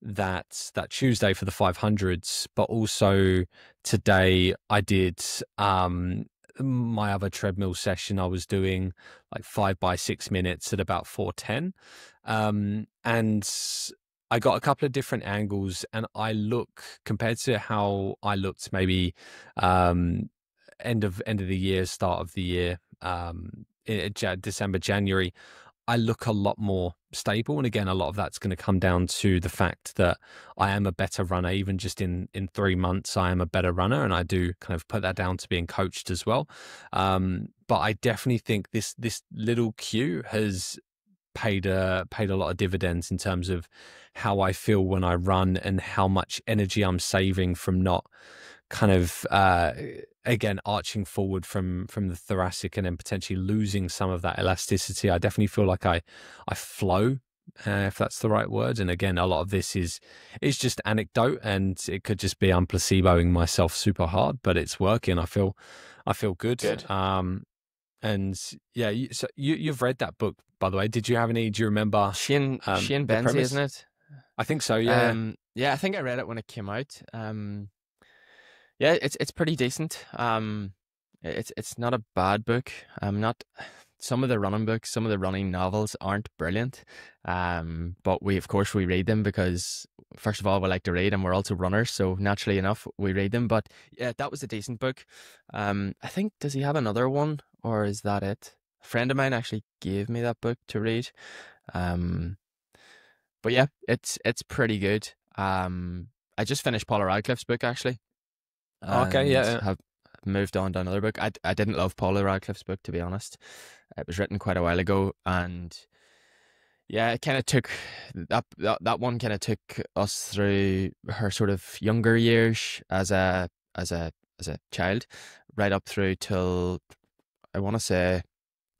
that Tuesday for the 500s, but also today I did my other treadmill session. I was doing like 5 by 6 minutes at about 4:10, and I got a couple of different angles, and I look, compared to how I looked maybe end of the year, start of the year, December, January, I look a lot more stable. And again, a lot of that's going to come down to the fact that I am a better runner. Even just in 3 months, I am a better runner, and I do kind of put that down to being coached as well. But I definitely think this little cue has paid a lot of dividends in terms of how I feel when I run and how much energy I'm saving from not kind of again arching forward from the thoracic and then potentially losing some of that elasticity. I definitely feel like I flow, if that's the right word. And again, a lot of this is just anecdote, and it could just be I'm placeboing myself super hard, but it's working. I feel good. And yeah, you've read that book, by the way. Did you have any? Do you remember Shane the Benzie, premise? isn't it? I think so. Yeah. Yeah, I think I read it when it came out. Yeah, it's pretty decent. It's not a bad book. Not some of the running books, some of the running novels aren't brilliant. But we of course we read them because first of all, we like to read, and we're also runners, so naturally enough, we read them. But yeah, that was a decent book. I think, does he have another one, or is that it? A friend of mine actually gave me that book to read. Um, but yeah, it's pretty good. I just finished Paula Radcliffe's book actually, Okay, yeah, and yeah. have moved on to another book. I didn't love Paula Radcliffe's book, to be honest. It was written quite a while ago, and yeah, it kind of took that one kind of took us through her sort of younger years as a child, right up through till, I want to say,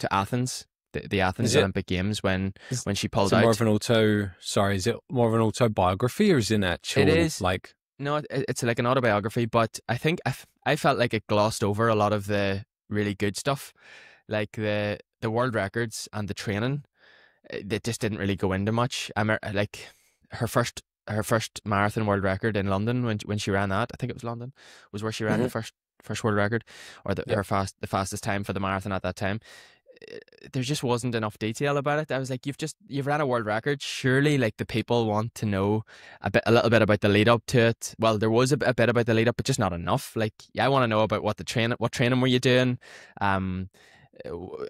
to Athens, the Athens Is it Olympic Games, is, when she is pulled it more of out. an is it more of an autobiography, or is it an It actual is. like? No, it's like an autobiography, but I think I felt like it glossed over a lot of the really good stuff, like the world records and the training. It just didn't really go into much. Like her first marathon world record in London, when she ran that, I think it was London, was where she ran the Mhm. first world record, or Yep. the fastest time for the marathon at that time. There just wasn't enough detail about it. I was like, you've ran a world record. Surely, like, the people want to know a little bit about the lead up to it. Well, there was a bit about the lead up, but just not enough. Like, yeah, I want to know about what training were you doing, um,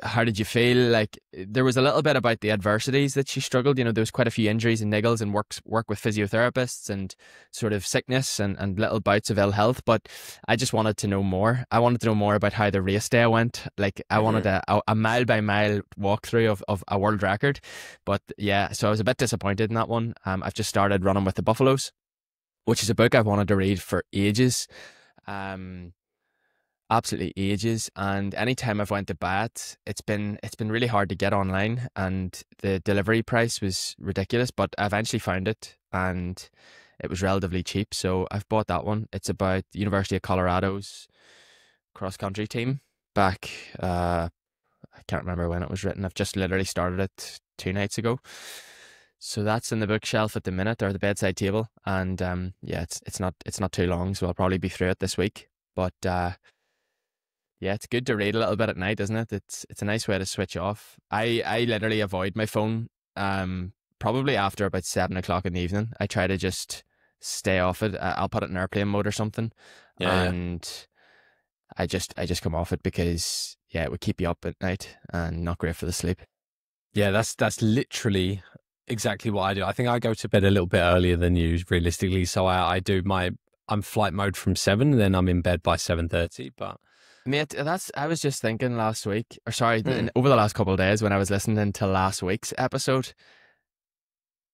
how did you feel? Like, there was a little bit about the adversities that she struggled. There was quite a few injuries and niggles, and work with physiotherapists, and sort of sickness, and little bouts of ill health. But I just wanted to know more. I wanted to know more about how the race day went. Like, I wanted Mhm. a mile by mile walkthrough of a world record. But yeah, so I was a bit disappointed in that one. I've just started running with the Buffaloes, which is a book I've wanted to read for ages. Um, Absolutely ages. And anytime I've went to buy it, it's been really hard to get online, and the delivery price was ridiculous. But I eventually found it, and it was relatively cheap, so I've bought that one. It's about the University of Colorado's cross country team back. I can't remember when it was written. I've just literally started it 2 nights ago. So that's in the bookshelf at the minute, or the bedside table, and yeah, it's not too long, so I'll probably be through it this week. But yeah, it's good to read a little bit at night, isn't it? It's a nice way to switch off. I literally avoid my phone. Probably after about 7 o'clock in the evening, I try to just stay off it. I'll put it in airplane mode or something, Yeah, yeah, and I just come off it, because yeah, it would keep you up at night and not great for the sleep. yeah. That's literally exactly what I do. I think I go to bed a little bit earlier than you, realistically. So I do I'm flight mode from 7, and then I'm in bed by 7:30. But Mate, I was just thinking last week, or sorry, mm. over the last couple of days when I was listening to last week's episode.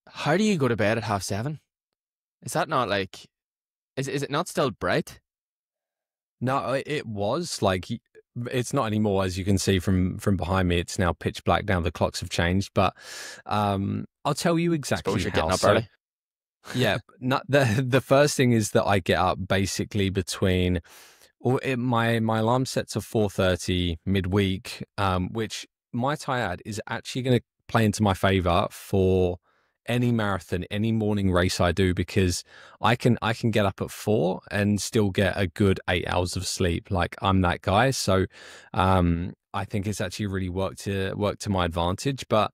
How do you go to bed at 7:30? Is that not like, is it not still bright? No, it was like it's not anymore, as you can see from behind me. It's now pitch black now. The clocks have changed, but I'll tell you Suppose exactly you're how. getting up So early. yeah, not the first thing is that I get up basically between, my alarm set to 4:30 midweek, which might I add is actually going to play into my favor for any marathon, any morning race I do, because I can get up at 4 and still get a good 8 hours of sleep. Like, I'm that guy. So I think it's actually really worked to my advantage. But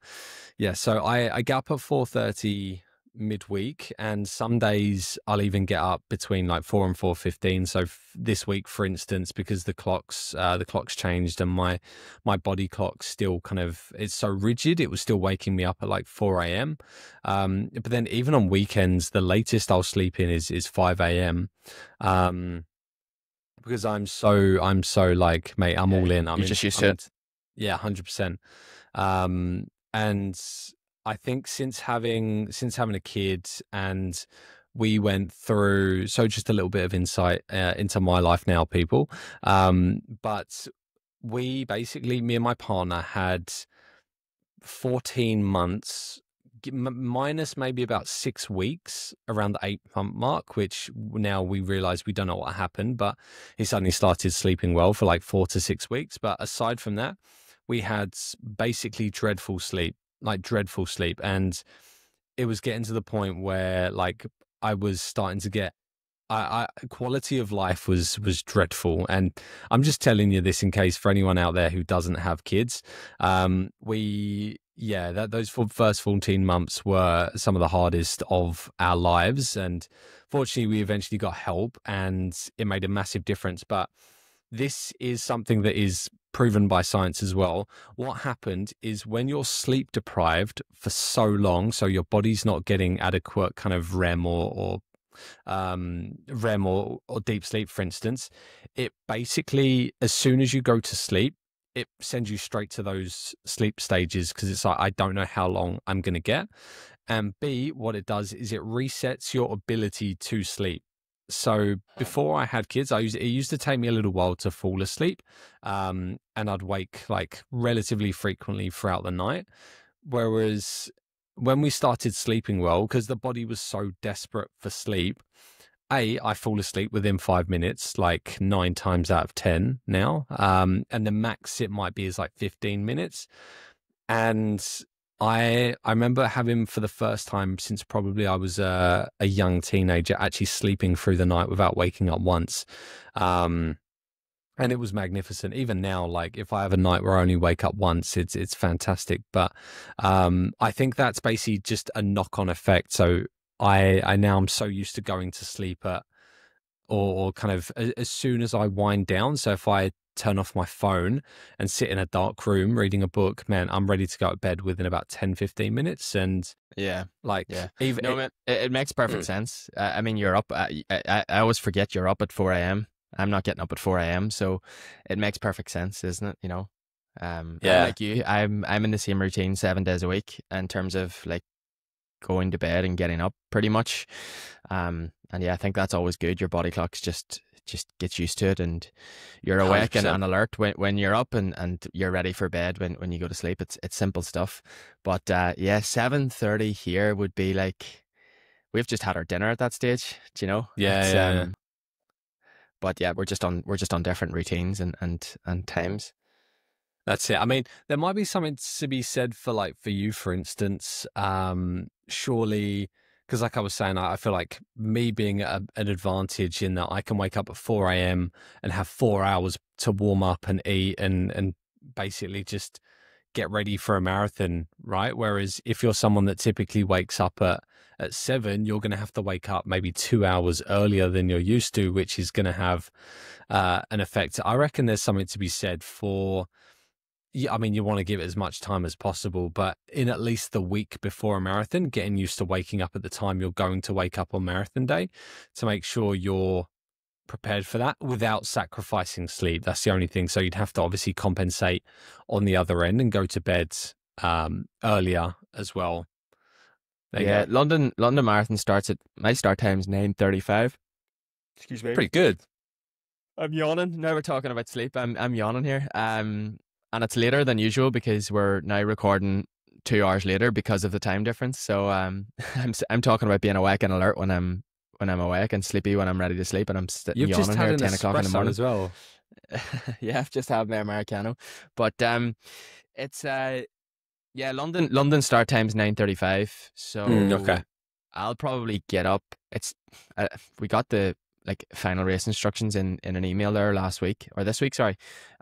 yeah, so I get up at 4:30 midweek, and some days I'll even get up between like 4 and 4:15. So this week, for instance, because the clocks changed, and my body clock still kind of, it's so rigid, it was still waking me up at like 4 a.m. But then even on weekends, the latest I'll sleep in is 5 a.m. um because I'm so like, mate, I'm Yeah, all in. I'm you're in. just used I'm to in. it. Yeah, 100%. And I think since having a kid, and we went through, so just a little bit of insight into my life now, people. But we basically, me and my partner, had 14 months, minus maybe about 6 weeks around the 8 month mark, which now we realize we don't know what happened, but he suddenly started sleeping well for like 4 to 6 weeks. But aside from that, we had basically dreadful sleep, like dreadful sleep. And it was getting to the point where, like, I was starting to get, quality of life was dreadful. And I'm just telling you this in case for anyone out there who doesn't have kids. We yeah, those first 14 months were some of the hardest of our lives. And fortunately, we eventually got help and it made a massive difference. But this is something that is proven by science as well. What happened is when you're sleep deprived for so long, so your body's not getting adequate kind of REM or deep sleep, for instance, it basically, as soon as you go to sleep, it sends you straight to those sleep stages because it's like, I don't know how long I'm going to get. And B, what it does is it resets your ability to sleep. So before I had kids, it used to take me a little while to fall asleep, and I'd wake like relatively frequently throughout the night. Whereas when we started sleeping well, because the body was so desperate for sleep, I fall asleep within 5 minutes, like 9 times out of 10 now. And the max it might be is like 15 minutes. And I remember having for the first time since probably I was a young teenager actually sleeping through the night without waking up once. And it was magnificent. Even now, like if I have a night where I only wake up once, it's fantastic. But I think that's basically just a knock-on effect. So I now I'm so used to going to sleep at or kind of as soon as I wind down. So if I turn off my phone and sit in a dark room reading a book, man, I'm ready to go to bed within about 10, 15 minutes. And Yeah, like yeah. even No, man, it makes perfect sense. I mean, you're up. I always forget you're up at 4 a.m. I'm not getting up at 4 a.m. So it makes perfect sense, isn't it? You know, I'm yeah, like you. I'm in the same routine 7 days a week in terms of like going to bed and getting up pretty much. And yeah, I think that's always good. Your body clock's just gets used to it, and you're awake and, 100%. and alert when you're up, and you're ready for bed when you go to sleep. It's simple stuff. But yeah, 7:30 here would be like we've just had our dinner at that stage. Do you know? Yeah, It's yeah, yeah. but yeah, we're just on different routines and times. That's it. I mean, there might be something to be said for like for you, for instance, surely, because like I was saying, I feel like me being an advantage in that I can wake up at 4 a.m. and have 4 hours to warm up and eat and basically just get ready for a marathon, right? Whereas if you're someone that typically wakes up at 7, you're going to have to wake up maybe 2 hours earlier than you're used to, which is going to have an effect. I reckon there's something to be said for yeah, I mean, you want to give it as much time as possible, but in at least the week before a marathon, getting used to waking up at the time you're going to wake up on marathon day to make sure you're prepared for that without sacrificing sleep. That's the only thing. So you'd have to obviously compensate on the other end and go to bed earlier as well. There you Yeah, go. London Marathon starts at my start time's 9:35. Excuse me. Pretty good. I'm yawning. Now we're talking about sleep. I'm yawning here. And it's later than usual because we're now recording 2 hours later because of the time difference. So I'm talking about being awake and alert when I'm awake and sleepy when I'm ready to sleep, and I'm sitting You've just yawning here had at an 10 o'clock in the espresso morning. as well. Yeah, I've just had my Americano, but it's yeah, London start time's 9:35. Okay. So I'll probably get up. It's we got the like final race instructions in an email there last week or this week, sorry,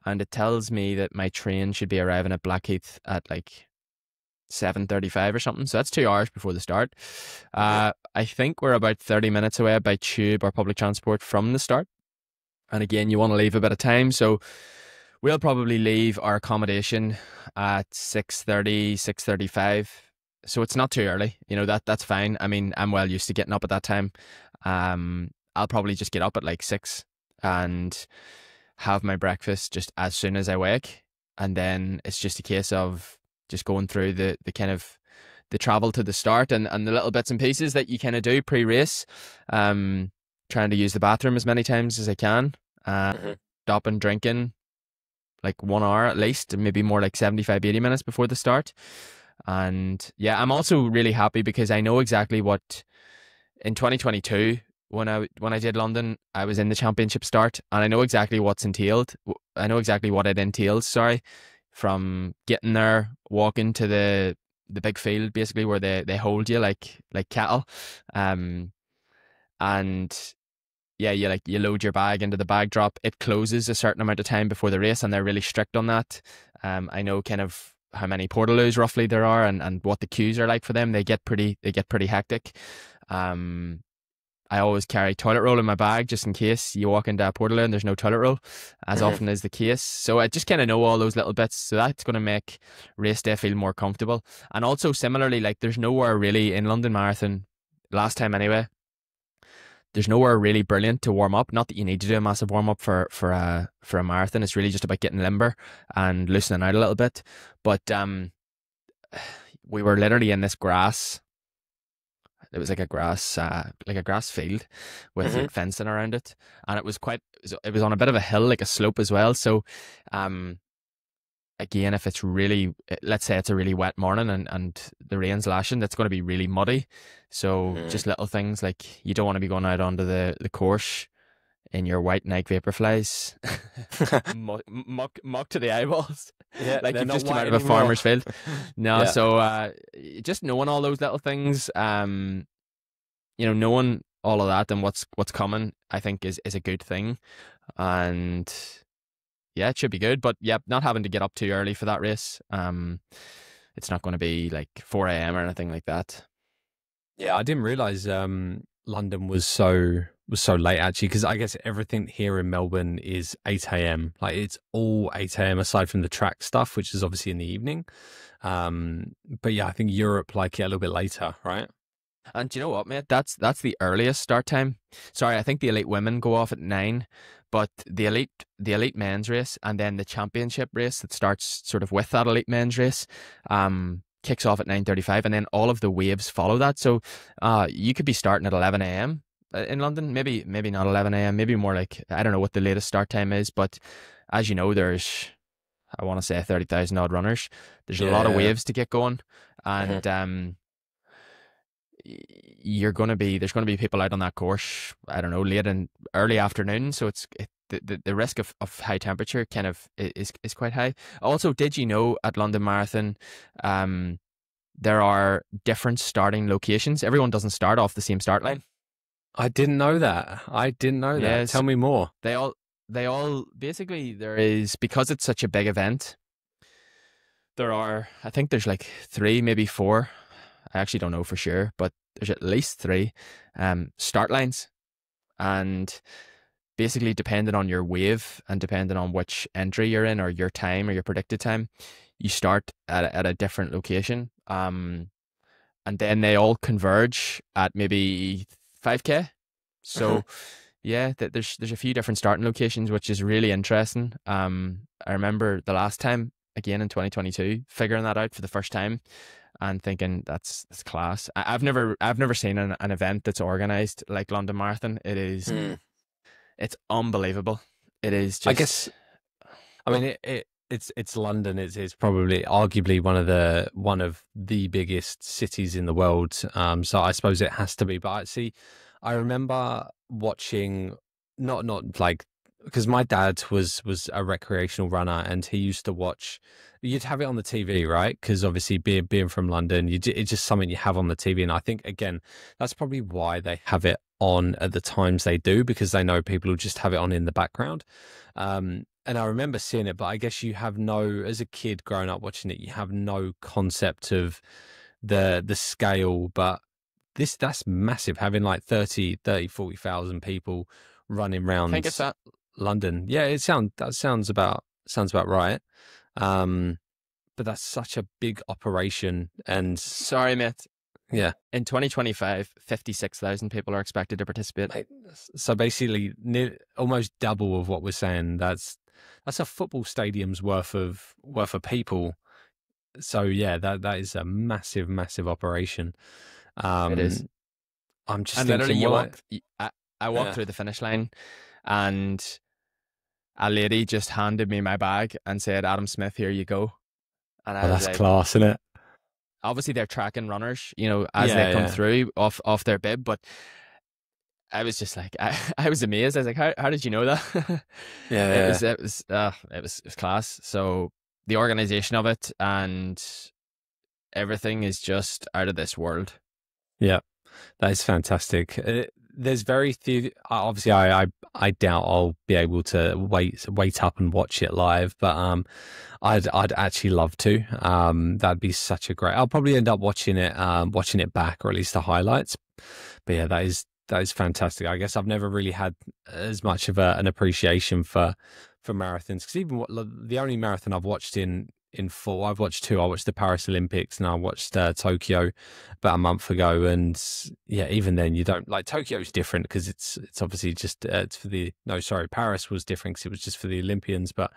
and it tells me that my train should be arriving at Blackheath at like 7:35 or something. So that's 2 hours before the start. I think we're about 30 minutes away by tube or public transport from the start. And again, you want to leave a bit of time, so we'll probably leave our accommodation at 6:30, 6:35. So it's not too early. You know, that's fine. I mean, I'm well used to getting up at that time. I'll probably just get up at like 6 and have my breakfast just as soon as I wake. And then it's just a case of just going through the kind of the travel to the start and the little bits and pieces that you kind of do pre-race. Trying to use the bathroom as many times as I can. Mhm. Stopping, drinking, like 1 hour at least, maybe more like 75, 80 minutes before the start. And yeah, I'm also really happy because I know exactly what in 2022 when I did London, I was in the championship start, and I know exactly what's entailed. I know exactly what it entails. Sorry, from getting there, walking to the big field, basically where they hold you like cattle, and yeah, you load your bag into the bag drop. It closes a certain amount of time before the race, and they're really strict on that. I know kind of how many portaloos roughly there are, and what the queues are like for them. They get pretty hectic. I always carry toilet roll in my bag just in case you walk into a portaloo and there's no toilet roll, as often is the case. So I just kind of know all those little bits. So that's going to make race day feel more comfortable. And also similarly, like there's nowhere really in London Marathon, last time anyway, there's nowhere really brilliant to warm up. Not that you need to do a massive warm up for a marathon. It's really just about getting limber and loosening out a little bit. But we were literally in this grass. It was like a grass field with like fencing around it, and it was on a bit of a hill, like a slope as well. So, again, if it's really, let's say it's a really wet morning and the rain's lashing, that's going to be really muddy. So just little things like you don't want to be going out onto the course in your white Nike Vaporflies, muck to the eyeballs. Yeah, like you've just come out of anymore. a farmer's field. No, so just knowing all those little things, knowing all of that and what's coming, I think is a good thing. And yeah, it should be good. But yeah, not having to get up too early for that race. It's not going to be like 4 a.m. or anything like that. Yeah, I didn't realize London was so late actually, because I guess everything here in Melbourne is 8 a.m. Like it's all 8 a.m. aside from the track stuff, which is obviously in the evening. But yeah, I think Europe like it a little bit later, right? And do you know what, mate? That's the earliest start time. Sorry, I think the elite women go off at 9, but the elite men's race and then the championship race that starts sort of with that elite men's race, kicks off at 9:35, and then all of the waves follow that. So, you could be starting at 11 a.m. in London. Maybe not 11 a.m. Maybe more like, I don't know what the latest start time is, but as you know, there's, I want to say 30,000 odd runners. There's a lot of waves to get going, and there's going to be people out on that course, I don't know, late in early afternoon. So the risk of high temperature kind of is quite high. Also, did you know at London Marathon, there are different starting locations? Everyone doesn't start off the same start line. I didn't know that. Yes. Tell me more. They all basically, there is, because it's such a big event, I think there's like 3, maybe 4. I actually don't know for sure, but there's at least 3 start lines. And basically, depending on your wave and depending on which entry you're in or your time or your predicted time, you start at a different location. And then they all converge at maybe 5K. So yeah, there's a few different starting locations, which is really interesting. I remember the last time, again in 2022, figuring that out for the first time and thinking that's class. I've never seen an event that's organized like London Marathon. It is, it's unbelievable. It is just, I guess, I mean, it's London. It's probably arguably one of the biggest cities in the world. So I suppose it has to be. But I remember watching, not like, because my dad was a recreational runner and he used to watch. You'd have it on the TV, right? Because obviously being from London, it's just something you have on the TV. And I think, again, that's probably why they have it on at the times they do, because they know people will just have it on in the background. And I remember seeing it, but I guess you have as a kid growing up watching it, you have no concept of the scale. But that's massive, having like 40,000 people running around. I think it's that. London. Yeah, that sounds about right. But that's such a big operation. And sorry, mate. Yeah. In 2025, 56,000 people are expected to participate. So basically, almost double of what we're saying. That's a football stadium's worth of people. So yeah, that is a massive, massive operation. It is. I'm just and thinking, literally, I walked through the finish line, and a lady just handed me my bag and said, "Adam Smith, here you go." And I was that's like, class, isn't it? Obviously, they're tracking runners, as they come through off their bib. But I was just like, I was amazed. I was like, how did you know that? It was class. So the organization of it and everything is just out of this world. Yeah, that is fantastic. there's very few. Obviously, I doubt I'll be able to wait up and watch it live, but I'd actually love to. That'd be such a great. I'll probably end up watching it back, or at least the highlights. But yeah, that is fantastic. I guess I've never really had as much of an appreciation for marathons, because even the only marathon I've watched in full, I've watched two. I watched the Paris Olympics and I watched Tokyo about a month ago, and yeah, even then you don't like Tokyo's different because it's obviously just it's for the no sorry Paris was different because it was just for the Olympians, but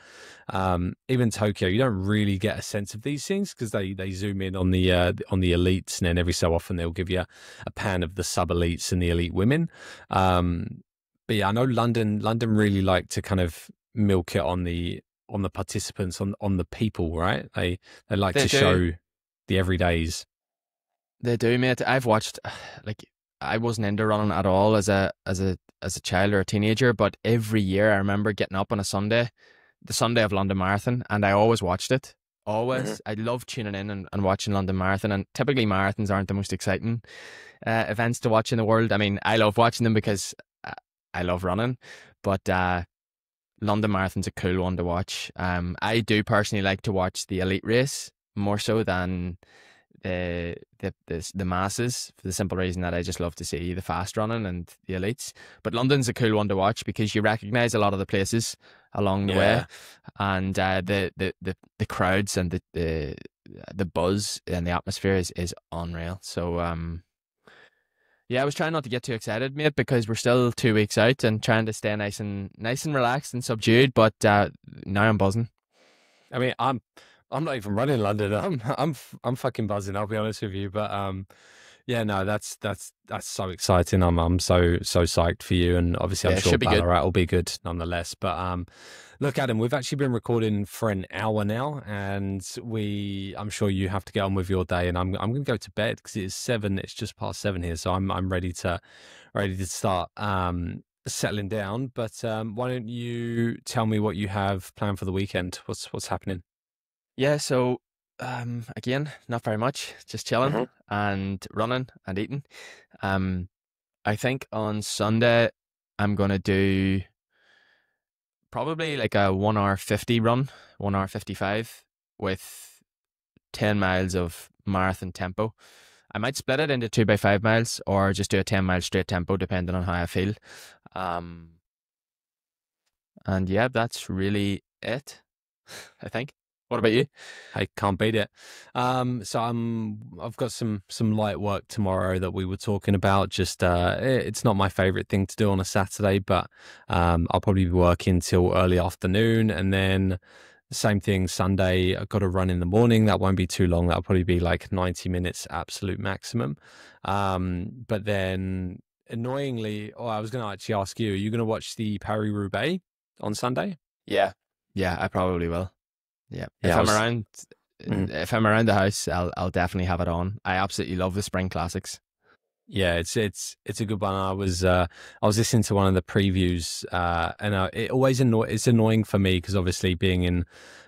even Tokyo you don't really get a sense of these things because they zoom in on the elites, and then every so often they'll give you a pan of the sub elites and the elite women. But yeah, I know London really like to kind of milk it on the participants, on the people, right? They like They to do. show the everydays. They do, mate. I've watched, like, I wasn't into running at all as a child or a teenager, but every year I remember getting up on a Sunday, the Sunday of London Marathon, and I always watched it. Hmm. Always. I love tuning in and watching London Marathon, and typically marathons aren't the most exciting events to watch in the world. I mean, I love watching them because I love running, but London Marathon's a cool one to watch. I do personally like to watch the elite race more so than the masses, for the simple reason that I just love to see the fast running and the elites. But London's a cool one to watch because you recognise a lot of the places along the way, Yeah. and the crowds and the buzz and the atmosphere is unreal. So yeah, I was trying not to get too excited, mate, because we're still 2 weeks out and trying to stay nice and relaxed and subdued. But now I'm buzzing. I mean, I'm not even running London. I'm fucking buzzing. I'll be honest with you. But yeah, no, that's so exciting. I'm so psyched for you, and obviously Yeah, I'm it sure should be good. Ballarat will be good nonetheless. But look, Adam, we've actually been recording for an hour now, and I'm sure you have to get on with your day, and I'm going to go to bed because it is 7. It's just past 7 here, so I'm ready to start settling down. But why don't you tell me what you have planned for the weekend? What's happening? Yeah, so again, not very much, just chilling and running and eating. Um, I think on Sunday I'm gonna do probably like a 1 hour 50 run, 1 hour 55 with 10 miles of marathon tempo. I might split it into 2 by 5 miles or just do a 10 mile straight tempo depending on how I feel. Um, and yeah, that's really it, I think. What about you? I can't beat it. So I've got some light work tomorrow that we were talking about. Just it's not my favorite thing to do on a Saturday, but I'll probably be working till early afternoon, and then same thing Sunday. I've got to run in the morning. That won't be too long. That'll probably be like 90 minutes, absolute maximum. But then annoyingly, oh, I was going to actually ask you: are you going to watch the Paris Roubaix on Sunday? Yeah. Yeah, I probably will. Yeah. Yeah, I was. Mm. If I'm around the house, I'll definitely have it on. I absolutely love the spring classics. Yeah, it's a good one. I was listening to one of the previews, and it always it's annoying for me because obviously being in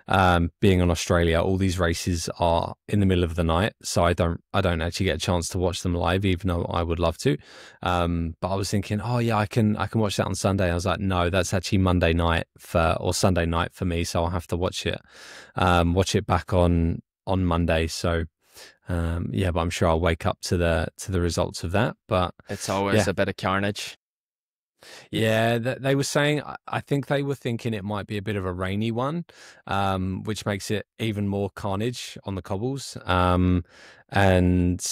Australia, all these races are in the middle of the night, so I don't actually get a chance to watch them live, even though I would love to. But I was thinking, oh yeah, I can watch that on Sunday. I was like, no, that's actually Monday night or Sunday night for me, so I'll have to watch it back on Monday. So. Yeah, but I'm sure I'll wake up to the results of that. But It's always yeah, a bit of carnage. yeah, they were saying. I think they were thinking it might be a bit of a rainy one, which makes it even more carnage on the cobbles. And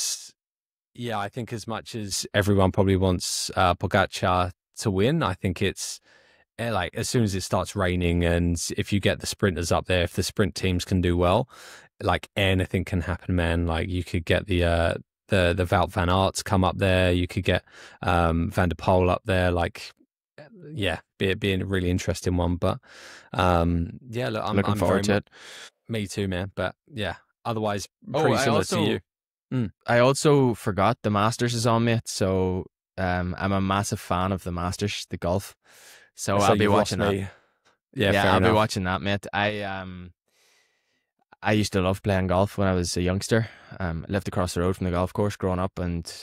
yeah, I think as much as everyone probably wants Pogacar to win, I think it's like as soon as it starts raining, and if you get the sprinters up there, if the sprint teams can do well, like anything can happen, man. Like you could get the Wout van Aerts come up there, you could get Van der Poel up there, like yeah, being a really interesting one. But yeah, look, Looking I'm very forward to much it. me too, man. But yeah, otherwise Oh, pretty similar to you. Mm. I also forgot the Masters is on, mate. So I'm a massive fan of the Masters, the golf. So So I'll be you've lost watching that. me. Yeah, Yeah, fair I'll be enough. watching that, mate. I used to love playing golf when I was a youngster. I lived across the road from the golf course growing up, and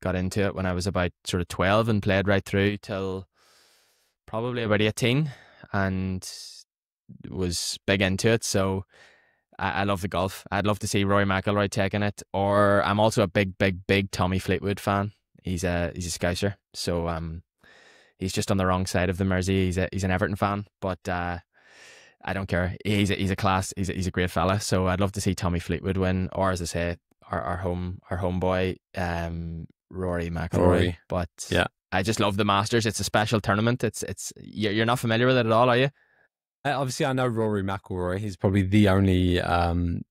got into it when I was about sort of 12 and played right through till probably about 18, and was big into it. So I love the golf. I'd love to see Rory McIlroy taking it. Or I'm also a big Tommy Fleetwood fan. He's a Scouser, so he's just on the wrong side of the Mersey. He's an Everton fan, but I don't care. He's a class. He's a great fella. So I'd love to see Tommy Fleetwood win, or as I say, our homeboy, Rory McIlroy. Rory. But Yeah. I just love the Masters. It's a special tournament. It's you're not familiar with it at all, are you? Obviously, I know Rory McIlroy. He's probably the only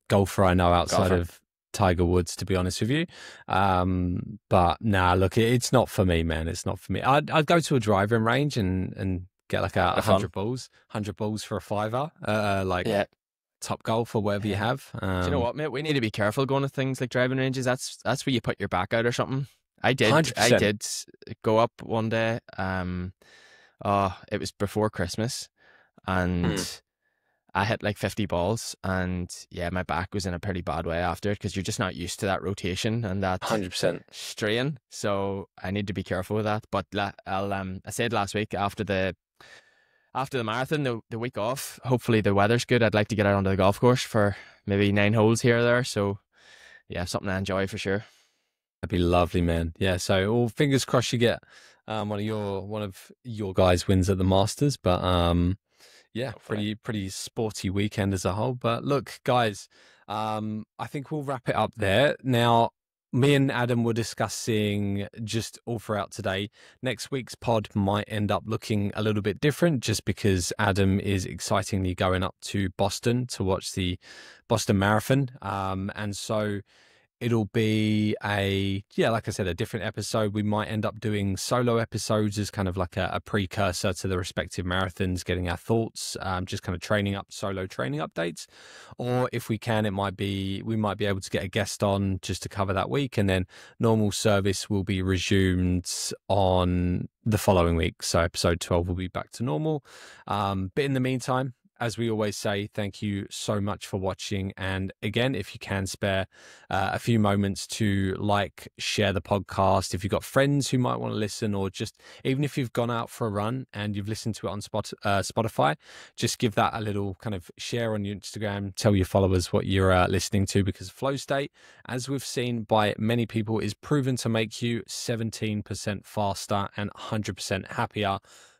golfer I know outside of Tiger Woods, to be honest with you. But nah, look, it's not for me, man. It's not for me. I'd go to a driving range and get like a 100 balls for a fiver, Top Golf or whatever you have. Do you know what, mate? We need to be careful going to things like driving ranges. That's where you put your back out or something. I did 100%. Go up one day. It was before Christmas, and I hit like 50 balls, and yeah, my back was in a pretty bad way after it, because you're just not used to that rotation and that 100% strain. So I need to be careful with that. But I said last week after the marathon, the week off, hopefully the weather's good. I'd like to get out onto the golf course for maybe 9 holes here or there. So yeah, something I enjoy for sure. That'd be lovely, man. Yeah. So all fingers crossed you get one of your guys wins at the Masters. But yeah, pretty sporty weekend as a whole. But look, guys, I think we'll wrap it up there. Now, me and Adam were discussing just all throughout today. Next week's pod might end up looking a little bit different, just because Adam is excitingly going up to Boston to watch the Boston Marathon. And so it'll be like I said, a different episode. We might end up doing solo episodes as kind of like a precursor to the respective marathons, getting our thoughts, just kind of solo training updates. Or if we can, we might be able to get a guest on just to cover that week. And then normal service will be resumed on the following week. So episode 12 will be back to normal. But in the meantime, as we always say, thank you so much for watching. And again, if you can spare a few moments to share the podcast, if you've got friends who might want to listen, or just even if you've gone out for a run and you've listened to it on Spotify, just give that a little kind of share on your Instagram. Tell your followers what you're listening to, because Flow State, as we've seen by many people, is proven to make you 17% faster and 100% happier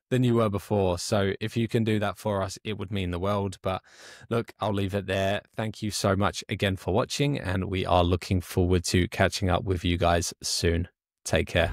than you were before. So if you can do that for us, it would mean the world. But look, I'll leave it there. Thank you so much again for watching, and we are looking forward to catching up with you guys soon. Take care.